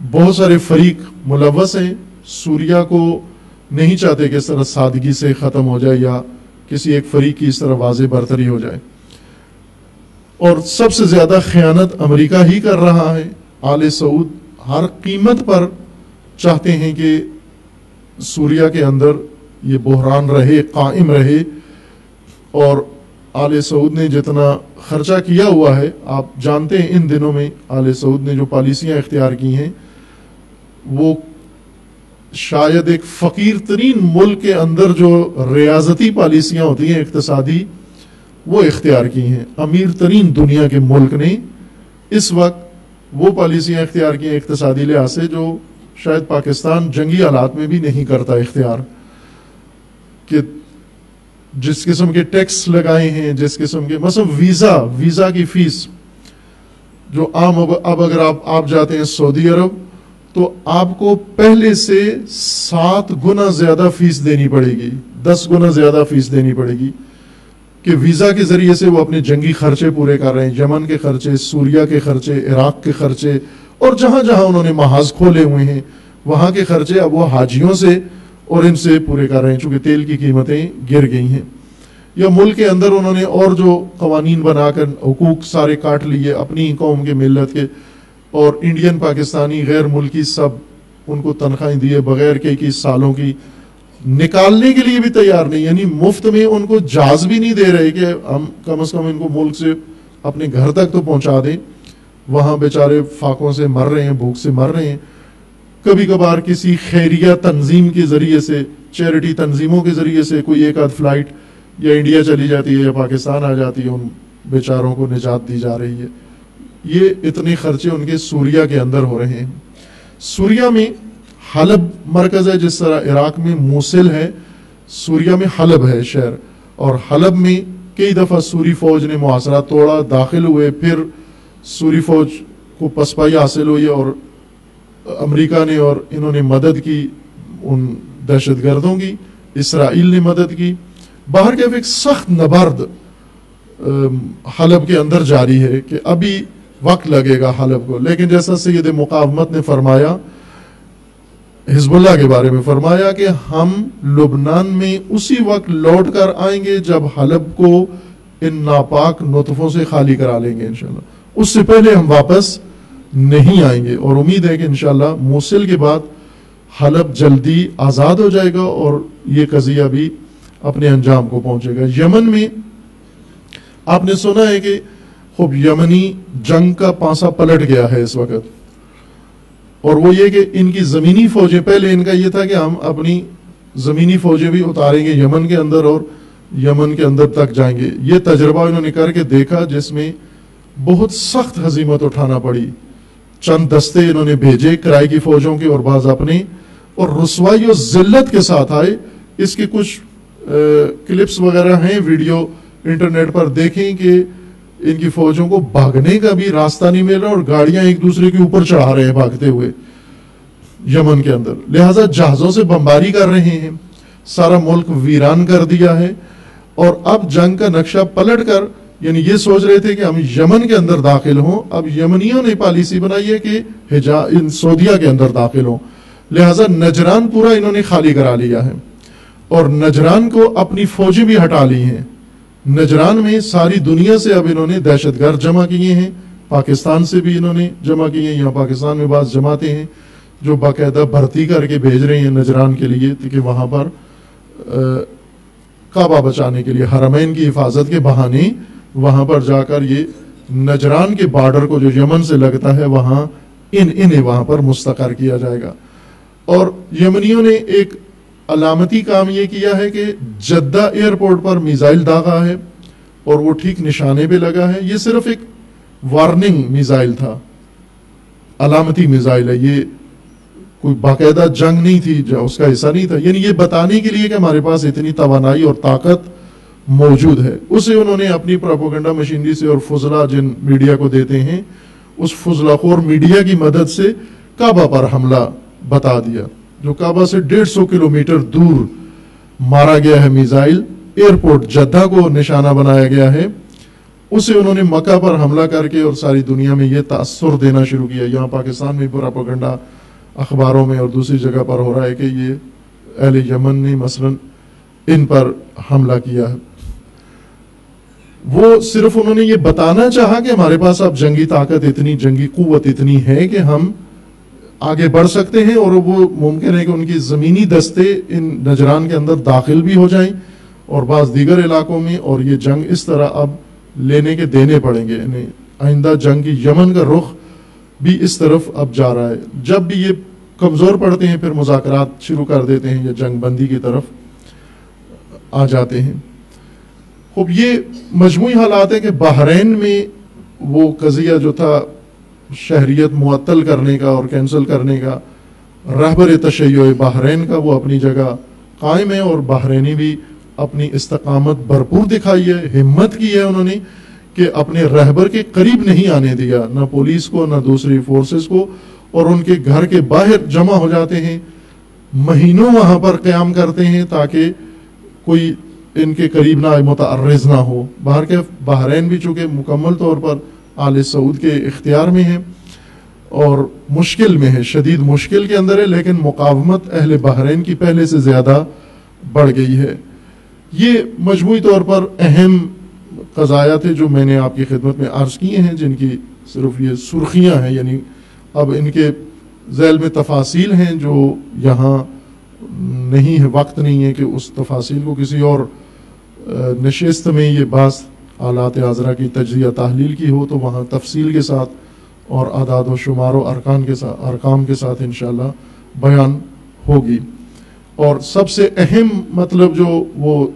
بہت سارے فریق ملوث ہیں، سوریا کو نہیں چاہتے کہ اس طرح سادگی سے ختم ہو جائے یا کسی ایک فریق کی اس طرح واضح برتری ہو جائے، اور سب سے زیادہ خیانت امریکہ ہی کر رہا ہے۔ آل سعود ہر قیمت پر چاہتے ہیں کہ سوریا کے اندر یہ بحران رہے، قائم رہے، اور آل سعود نے جتنا خرچہ کیا ہوا ہے، آپ جانتے ہیں ان دنوں میں آل سعود نے جو پالیسیاں اختیار کی ہیں وہ شاید ایک فقیر ترین ملک کے اندر جو ریاضتی پالیسیاں ہوتی ہیں اقتصادی، وہ اختیار کی ہیں۔ امیر ترین دنیا کے ملک نے اس وقت وہ پالیسیاں اختیار کی ہیں اقتصادی لحاظ سے جو شاید پاکستان جنگی حالات میں بھی نہیں کرتا اختیار، کہ جس قسم کے ٹیکس لگائے ہیں، جس قسم کے مثلا ویزا کی فیس جو عام اب اگر آپ جاتے ہیں سعودی عرب تو آپ کو پہلے سے 7 گنا زیادہ فیس دینی پڑے گی، 10 گنا زیادہ فیس دینی پڑے گی، کہ ویزا کے ذریعے سے وہ اپنے جنگی خرچے پورے کر رہے ہیں، یمن کے خرچے، سوریا کے خرچے، عراق کے خرچے، اور جہاں جہاں انہوں نے محاذ کھولے ہوئے ہیں وہاں کے خرچے اب وہ حاجیوں سے اور ان سے پورے کر رہے ہیں، چونکہ تیل کی قیمتیں گر گئی ہیں۔ یا ملک کے اندر انہوں نے اور جو قوانین بنا کر حقوق سارے کاٹ لیے اپنی قوم کے، ملت کے، اور انڈین، پاکستانی، غیر ملکی سب ان کو تنخواہیں دیے بغیر کے 21 سالوں کی، نکالنے کے لیے بھی تیار نہیں، یعنی مفت میں ان کو جہاز بھی نہیں دے رہے کہ ہم کم از کم ان کو ملک سے اپنے گھر تک تو پہنچا دیں، وہاں بیچارے فاقوں سے مر رہے ہیں، بھوک سے مر رہے ہیں۔ کبھی کبھار کسی خیریہ تنظیم کے ذریعے سے، چیریٹی تنظیموں کے ذریعے سے کوئی ایک آدھ فلائٹ یا انڈیا چلی جاتی ہے یا پاکستان آ جاتی ہے، ان بیچاروں کو نجات دی جا رہی ہے۔ یہ اتنے خرچے ان کے سوریا کے اندر ہو رہے ہیں۔ سوریا میں حلب مرکز ہے، جس طرح عراق میں موصل ہے، سوریا میں حلب ہے شہر، اور حلب میں کئی دفعہ سوری فوج نے محاصرہ توڑا، داخل ہوئے، پھر سوری فوج کو پسپائی حاصل ہوئی اور امریکہ نے اور انہوں نے مدد کی، ان دہشت گردوں کی، اسرائیل نے مدد کی۔ باہر کے ایک سخت نبرد حلب کے اندر جاری ہے کہ ابھی وقت لگے گا حلب کو، لیکن جیسا سید مقاومت نے فرمایا، حزب اللہ کے بارے میں فرمایا کہ ہم لبنان میں اسی وقت لوٹ کر آئیں گے جب حلب کو ان ناپاک نطفوں سے خالی کرا لیں گے انشاءاللہ، اس سے پہلے ہم واپس نہیں آئیں گے۔ اور امید ہے کہ انشاءاللہ موصل کے بعد حلب جلدی آزاد ہو جائے گا اور یہ قضیہ بھی اپنے انجام کو پہنچے گا۔ یمن میں آپ نے سنا ہے کہ خوب یمنی جنگ کا پانسا پلٹ گیا ہے اس وقت، اور وہ یہ کہ ان کی زمینی فوجیں، پہلے ان کا یہ تھا کہ ہم اپنی زمینی فوجیں بھی اتاریں گے یمن کے اندر اور یمن کے اندر تک جائیں گے۔ یہ تجربہ انہوں نے کر کے دیکھا جس میں بہت سخت ہزیمت اٹھانا پڑی، چند دستے انہوں نے بھیجے کرائے کی فوجوں کے اور بعض اپنے، اور رسوائی و ذلت کے ساتھ آئے۔ اس کے کچھ کلپس وغیرہ ہیں، ویڈیو انٹرنیٹ پر دیکھیں کہ ان کی فوجوں کو بھاگنے کا بھی راستہ نہیں مل رہا اور گاڑیاں ایک دوسرے کے اوپر چڑھا رہے ہیں بھاگتے ہوئے یمن کے اندر، لہٰذا جہازوں سے بمباری کر رہے ہیں، سارا ملک ویران کر دیا ہے۔ اور اب جنگ کا نقشہ پلٹ کر، یعنی یہ سوچ رہے تھے کہ ہم یمن کے اندر داخل ہوں، اب یمنیوں نے پالیسی بنائی ہے کہ سعودیہ کے اندر داخل ہوں، لہٰذا نجران پورا انہوں نے خالی کرا لیا ہے اور نجران کو اپنی فوجیں بھی ہٹا لی ہیں۔ نجران میں ساری دنیا سے اب انہوں نے دہشت گرد جمع کیے ہیں، پاکستان سے بھی انہوں نے جمع کیے ہیں، یہاں پاکستان میں بعض جماعتیں ہیں جو باقاعدہ بھرتی کر کے بھیج رہے ہیں نجران کے لیے، کہ وہاں پر کعبہ بچانے کے لیے، حرمین کی حفاظت کے بہانے وہاں پر جا کر یہ نجران کے بارڈر کو جو یمن سے لگتا ہے وہاں انہیں وہاں پر مستقر کیا جائے گا۔ اور یمنیوں نے ایک علامتی کام یہ کیا ہے کہ جدہ ایئرپورٹ پر میزائل داغا ہے اور وہ ٹھیک نشانے پہ لگا ہے۔ یہ صرف ایک وارننگ میزائل تھا، علامتی میزائل ہے، یہ کوئی باقاعدہ جنگ نہیں تھی، جو اس کا حصہ نہیں تھا، یعنی یہ بتانے کے لیے کہ ہمارے پاس اتنی توانائی اور طاقت موجود ہے۔ اسے انہوں نے اپنی پروپیگنڈا مشینری سے اور فضلہ جن میڈیا کو دیتے ہیں، اس فضلہ خور میڈیا کی مدد سے کعبہ پر حملہ بتا دیا، جو کعبہ سے 150 کلومیٹر دور مارا گیا ہے میزائل، ایئرپورٹ جدہ کو نشانہ بنایا گیا ہے، اسے انہوں نے مکہ پر حملہ کر کے اور ساری دنیا میں یہ تاثر دینا شروع کیا. یہاں پاکستان میں پروپیگنڈا اخباروں میں اور دوسری جگہ پر ہو رہا ہے کہ یہ اہل یمن نے مثلا ان پر حملہ کیا ہے. وہ صرف انہوں نے یہ بتانا چاہا کہ ہمارے پاس اب جنگی طاقت اتنی، جنگی قوت اتنی ہے کہ ہم آگے بڑھ سکتے ہیں، اور وہ ممکن ہے کہ ان کی زمینی دستے ان نجران کے اندر داخل بھی ہو جائیں اور بعض دیگر علاقوں میں، اور یہ جنگ اس طرح اب لینے کے دینے پڑیں گے. یعنی آئندہ جنگ کی یمن کا رخ بھی اس طرف اب جا رہا ہے. جب بھی یہ کمزور پڑتے ہیں پھر مذاکرات شروع کر دیتے ہیں یا جنگ بندی کی طرف آ جاتے ہیں. خوب یہ مجموعی حالات ہے کہ بحرین میں وہ قضیہ جو تھا شہریت معطل کرنے کا اور کینسل کرنے کا، رہبر تشیع بحرین کا وہ اپنی جگہ قائم ہے، اور بحرینی بھی اپنی استقامت بھرپور دکھائی ہے، ہمت کی ہے انہوں نے کہ اپنے رہبر کے قریب نہیں آنے دیا، نہ پولیس کو نہ دوسری فورسز کو، اور ان کے گھر کے باہر جمع ہو جاتے ہیں، مہینوں وہاں پر قیام کرتے ہیں تاکہ کوئی ان کے قریب نہ آئے، متعرض نہ ہو. باہر کے بحرین بھی چونکہ مکمل طور پر آل سعود کے اختیار میں ہے اور مشکل میں ہے، شدید مشکل کے اندر ہے، لیکن مقاومت اہل بحرین کی پہلے سے زیادہ بڑھ گئی ہے. یہ مجموعی طور پر اہم قضایا تھے جو میں نے آپ کی خدمت میں عرض کیے ہیں، جن کی صرف یہ سرخیاں ہیں. یعنی اب ان کے ذیل میں تفاصیل ہیں جو یہاں نہیں ہے، وقت نہیں ہے کہ اس تفاصیل کو کسی اور نشست میں یہ بعض حالات حاضرہ کی تجزیہ تحلیل کی ہو تو وہاں تفصیل کے ساتھ اور اعداد و شمار و ارقام کے ساتھ انشاءاللہ بیان ہوگی. اور سب سے اہم مطلب جو وہ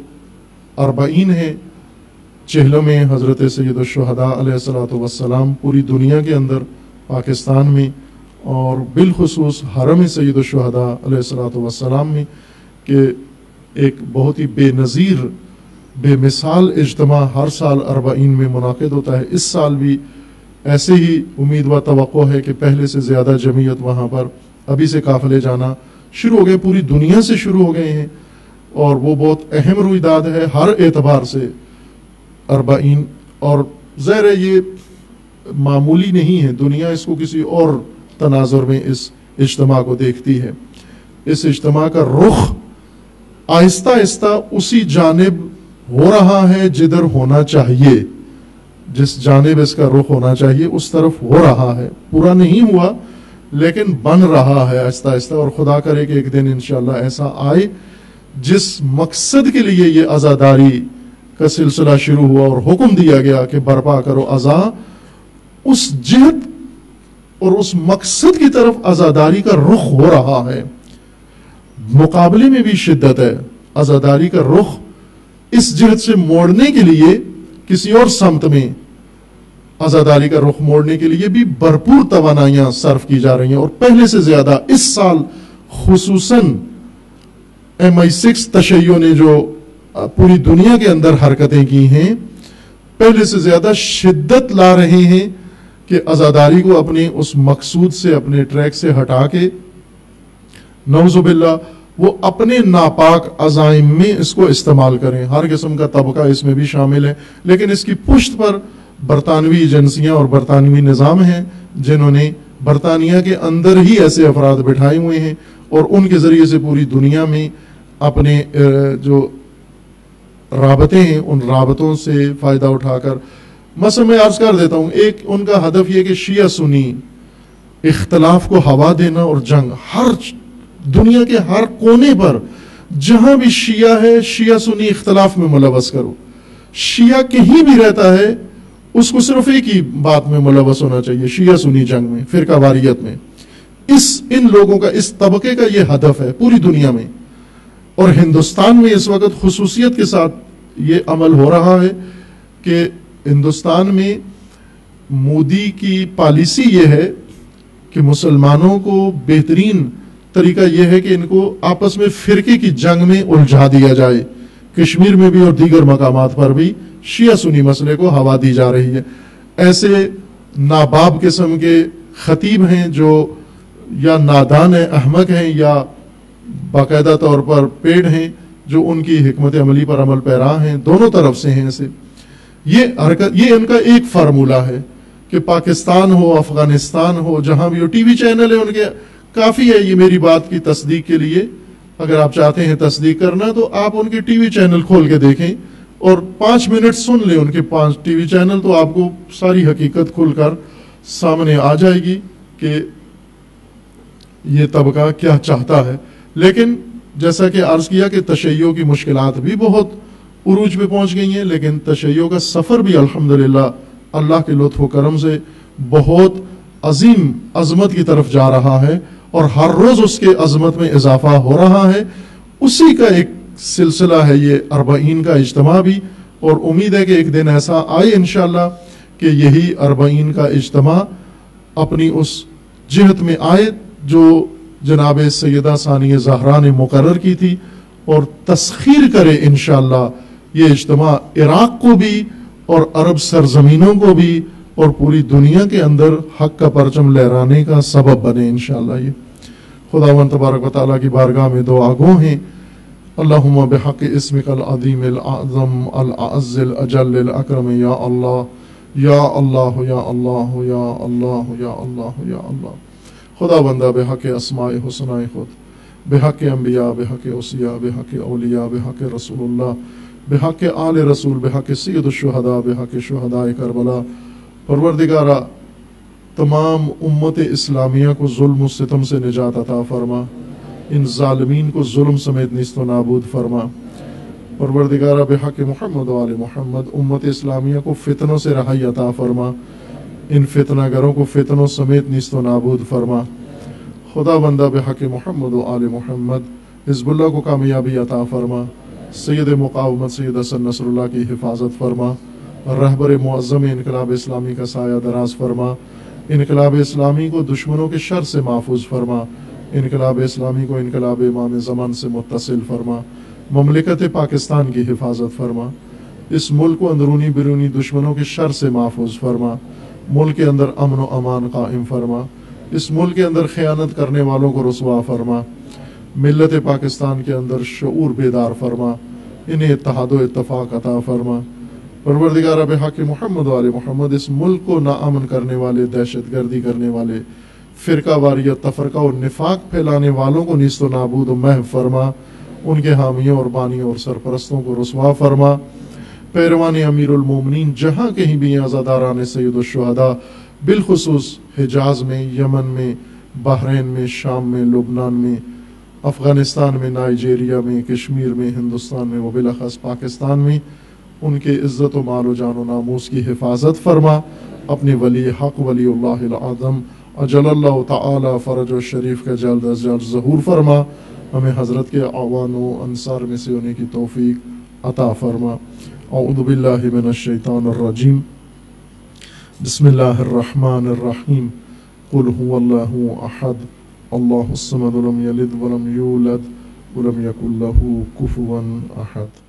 40 ہے، چہلم میں حضرت سید الشہداء علیہ الصلوۃ والسلام پوری دنیا کے اندر، پاکستان میں اور بالخصوص حرم سید الشہداء علیہ الصلوۃ والسلام میں، کہ ایک بہت ہی بے نظیر بے مثال اجتماع ہر سال 40 میں منعقد ہوتا ہے. اس سال بھی ایسے ہی امید و توقع ہے کہ پہلے سے زیادہ جمعیت وہاں پر ابھی سے قافلے جانا شروع ہو گئے، پوری دنیا سے شروع ہو گئے ہیں، اور وہ بہت اہم رویداد ہے ہر اعتبار سے 40. اور ظاہر ہے یہ معمولی نہیں ہے، دنیا اس کو کسی اور تناظر میں اس اجتماع کو دیکھتی ہے. اس اجتماع کا رخ آہستہ آہستہ اسی جانب ہو رہا ہے جدھر ہونا چاہیے، جس جانب اس کا رخ ہونا چاہیے اس طرف ہو رہا ہے. پورا نہیں ہوا لیکن بن رہا ہے آہستہ آہستہ، اور خدا کرے کہ ایک دن انشاءاللہ ایسا آئے جس مقصد کے لیے یہ عزاداری کا سلسلہ شروع ہوا اور حکم دیا گیا کہ برپا کرو عزا، اس جہت اور اس مقصد کی طرف عزاداری کا رخ ہو رہا ہے. مقابلے میں بھی شدت ہے، عزاداری کا رخ اس جہت سے موڑنے کے لیے کسی اور سمت میں عزاداری کا رخ موڑنے کے لیے بھی بھرپور توانائیاں صرف کی جا رہی ہیں. اور پہلے سے زیادہ اس سال خصوصاً MI6 تشیع نے جو پوری دنیا کے اندر حرکتیں کی ہیں، پہلے سے زیادہ شدت لا رہے ہیں کہ عزاداری کو اپنے اس مقصود سے، اپنے ٹریک سے ہٹا کے نعوذ باللہ وہ اپنے ناپاک عزائم میں اس کو استعمال کریں. ہر قسم کا طبقہ اس میں بھی شامل ہے، لیکن اس کی پشت پر برطانوی ایجنسیاں اور برطانوی نظام ہیں جنہوں نے برطانیہ کے اندر ہی ایسے افراد بٹھائے ہوئے ہیں اور ان کے ذریعے سے پوری دنیا میں اپنے جو رابطے ہیں ان رابطوں سے فائدہ اٹھا کر، مثلا میں عرض کر دیتا ہوں، ایک ان کا ہدف یہ کہ شیعہ سنی اختلاف کو ہوا دینا اور جنگ، ہر دنیا کے ہر کونے پر جہاں بھی شیعہ ہے شیعہ سنی اختلاف میں ملوث کرو. شیعہ کہیں بھی رہتا ہے اس کو صرف ایک ہی بات میں ملوث ہونا چاہیے، شیعہ سنی جنگ میں، فرقہ واریت میں. ان لوگوں کا، اس طبقے کا یہ ہدف ہے پوری دنیا میں. اور ہندوستان میں اس وقت خصوصیت کے ساتھ یہ عمل ہو رہا ہے کہ ہندوستان میں مودی کی پالیسی یہ ہے کہ مسلمانوں کو بہترین طریقہ یہ ہے کہ ان کو آپس میں فرقے کی جنگ میں الجھا دیا جائے. کشمیر میں بھی اور دیگر مقامات پر بھی شیعہ سنی مسئلے کو ہوا دی جا رہی ہے. ایسے ناباب قسم کے خطیب ہیں جو یا نادان ہیں، احمق ہیں، یا باقاعدہ طور پر پیڑ ہیں جو ان کی حکمت عملی پر عمل پیرا ہیں، دونوں طرف سے ہیں ایسے. یہ حرکت، یہ ان کا ایک فارمولہ ہے کہ پاکستان ہو، افغانستان ہو، جہاں بھی ہو، ٹی وی چینل ہے ان کے، کافی ہے یہ میری بات کی تصدیق کے لیے. اگر آپ چاہتے ہیں تصدیق کرنا تو آپ ان کے ٹی وی چینل کھول کے دیکھیں اور 5 منٹ سن لیں ان کے 5 ٹی وی چینل، تو آپ کو ساری حقیقت کھل کر سامنے آ جائے گی کہ یہ طبقہ کیا چاہتا ہے. لیکن جیسا کہ عرض کیا کہ تشیع کی مشکلات بھی بہت عروج پہ پہنچ گئی ہیں، لیکن تشیع کا سفر بھی الحمدللہ اللہ کے لطف و کرم سے بہت عظیم عظمت کی طرف جا رہا ہے، اور ہر روز اس کے عظمت میں اضافہ ہو رہا ہے. اسی کا ایک سلسلہ ہے یہ 40 کا اجتماع بھی، اور امید ہے کہ ایک دن ایسا آئے انشاءاللہ کہ یہی 40 کا اجتماع اپنی اس جہت میں آئے جو جناب سیدہ ثانیہ زہرا نے مقرر کی تھی، اور تسخیر کرے انشاءاللہ یہ اجتماع عراق کو بھی اور عرب سرزمینوں کو بھی اور پوری دنیا کے اندر حق کا پرچم لہرانے کا سبب بنے انشاءاللہ. یہ خداوند تبارک و تعالیٰ کی بارگاہ میں دعا گو ہیں. اللہم بحق اسمک العظیم الاعظم الاعز الاجل الاکرم یا اللہ یا اللہ یا اللہ یا اللہ یا اللہ یا اللہ. خداوندہ بحق اسماء حسناء خود، بحق انبیاء، بحق اوصیاء، بحق اولیاء، بحق رسول اللہ، بحق آل رسول، بحق سید الشہداء، بحق شہداء کربلا، پروردگارہ تمام امت اسلامیہ کو ظلم و ستم سے نجات عطا فرما، ان ظالمین کو ظلم سمیت نیست و نابود فرما. پروردگارہ بحق محمد و آل محمد امت اسلامیہ کو فتنوں سے رہائی عطا فرما، ان فتنہ گروں کو فتنوں سمیت نیست و نابود فرما. خدا بندہ بحق محمد و آل محمد حزب اللہ کو کامیابی عطا فرما، سید مقاومت سید حسن نصر اللہ کی حفاظت فرما، رہبر معظم انقلاب اسلامی کا سایہ دراز فرما، انقلاب اسلامی کو دشمنوں کے شر سے محفوظ فرما، انقلاب اسلامی کو انقلاب امام زمان سے متصل فرما، مملکت پاکستان کی حفاظت فرما، اس ملک کو اندرونی بیرونی دشمنوں کے شر سے محفوظ فرما، ملک کے اندر امن و امان قائم فرما، اس ملک کے اندر خیانت کرنے والوں کو رسوا فرما، ملت پاکستان کے اندر شعور بیدار فرما، انہیں اتحاد و اتفاق عطا فرما. پروردگارہ بحق محمد و آل محمد اس ملک کو ناامن کرنے والے، دہشت گردی کرنے والے، فرقہ واریت، تفرقہ اور نفاق پھیلانے والوں کو نیست و نابود و محو فرما، ان کے حامیوں اور بانیوں اور سرپرستوں کو رسوا فرما. پیروان امیر المومنین جہاں کہیں بھی عزاداران سید الشہداء، بالخصوص حجاز میں، یمن میں، بحرین میں، شام میں، لبنان میں، افغانستان میں، نائجیریا میں، کشمیر میں، ہندوستان میں و بالاخص پاکستان میں، ان کے عزت و مال و جان و ناموس کی حفاظت فرما. اپنے ولی حق ولی اللہ العظم اجل اللہ تعالی فرج و شریف کا جلد از جلد ظہور فرما. ہمیں حضرت کے اعوان و انصار میں سے ہونے کی توفیق عطا فرما. اعوذ باللہ من الشیطان الرجیم، بسم اللہ الرحمن الرحیم. قل هو اللہ احد اللہ الصمد لم یلد ولم یولد ولم یکن له کفوا احد.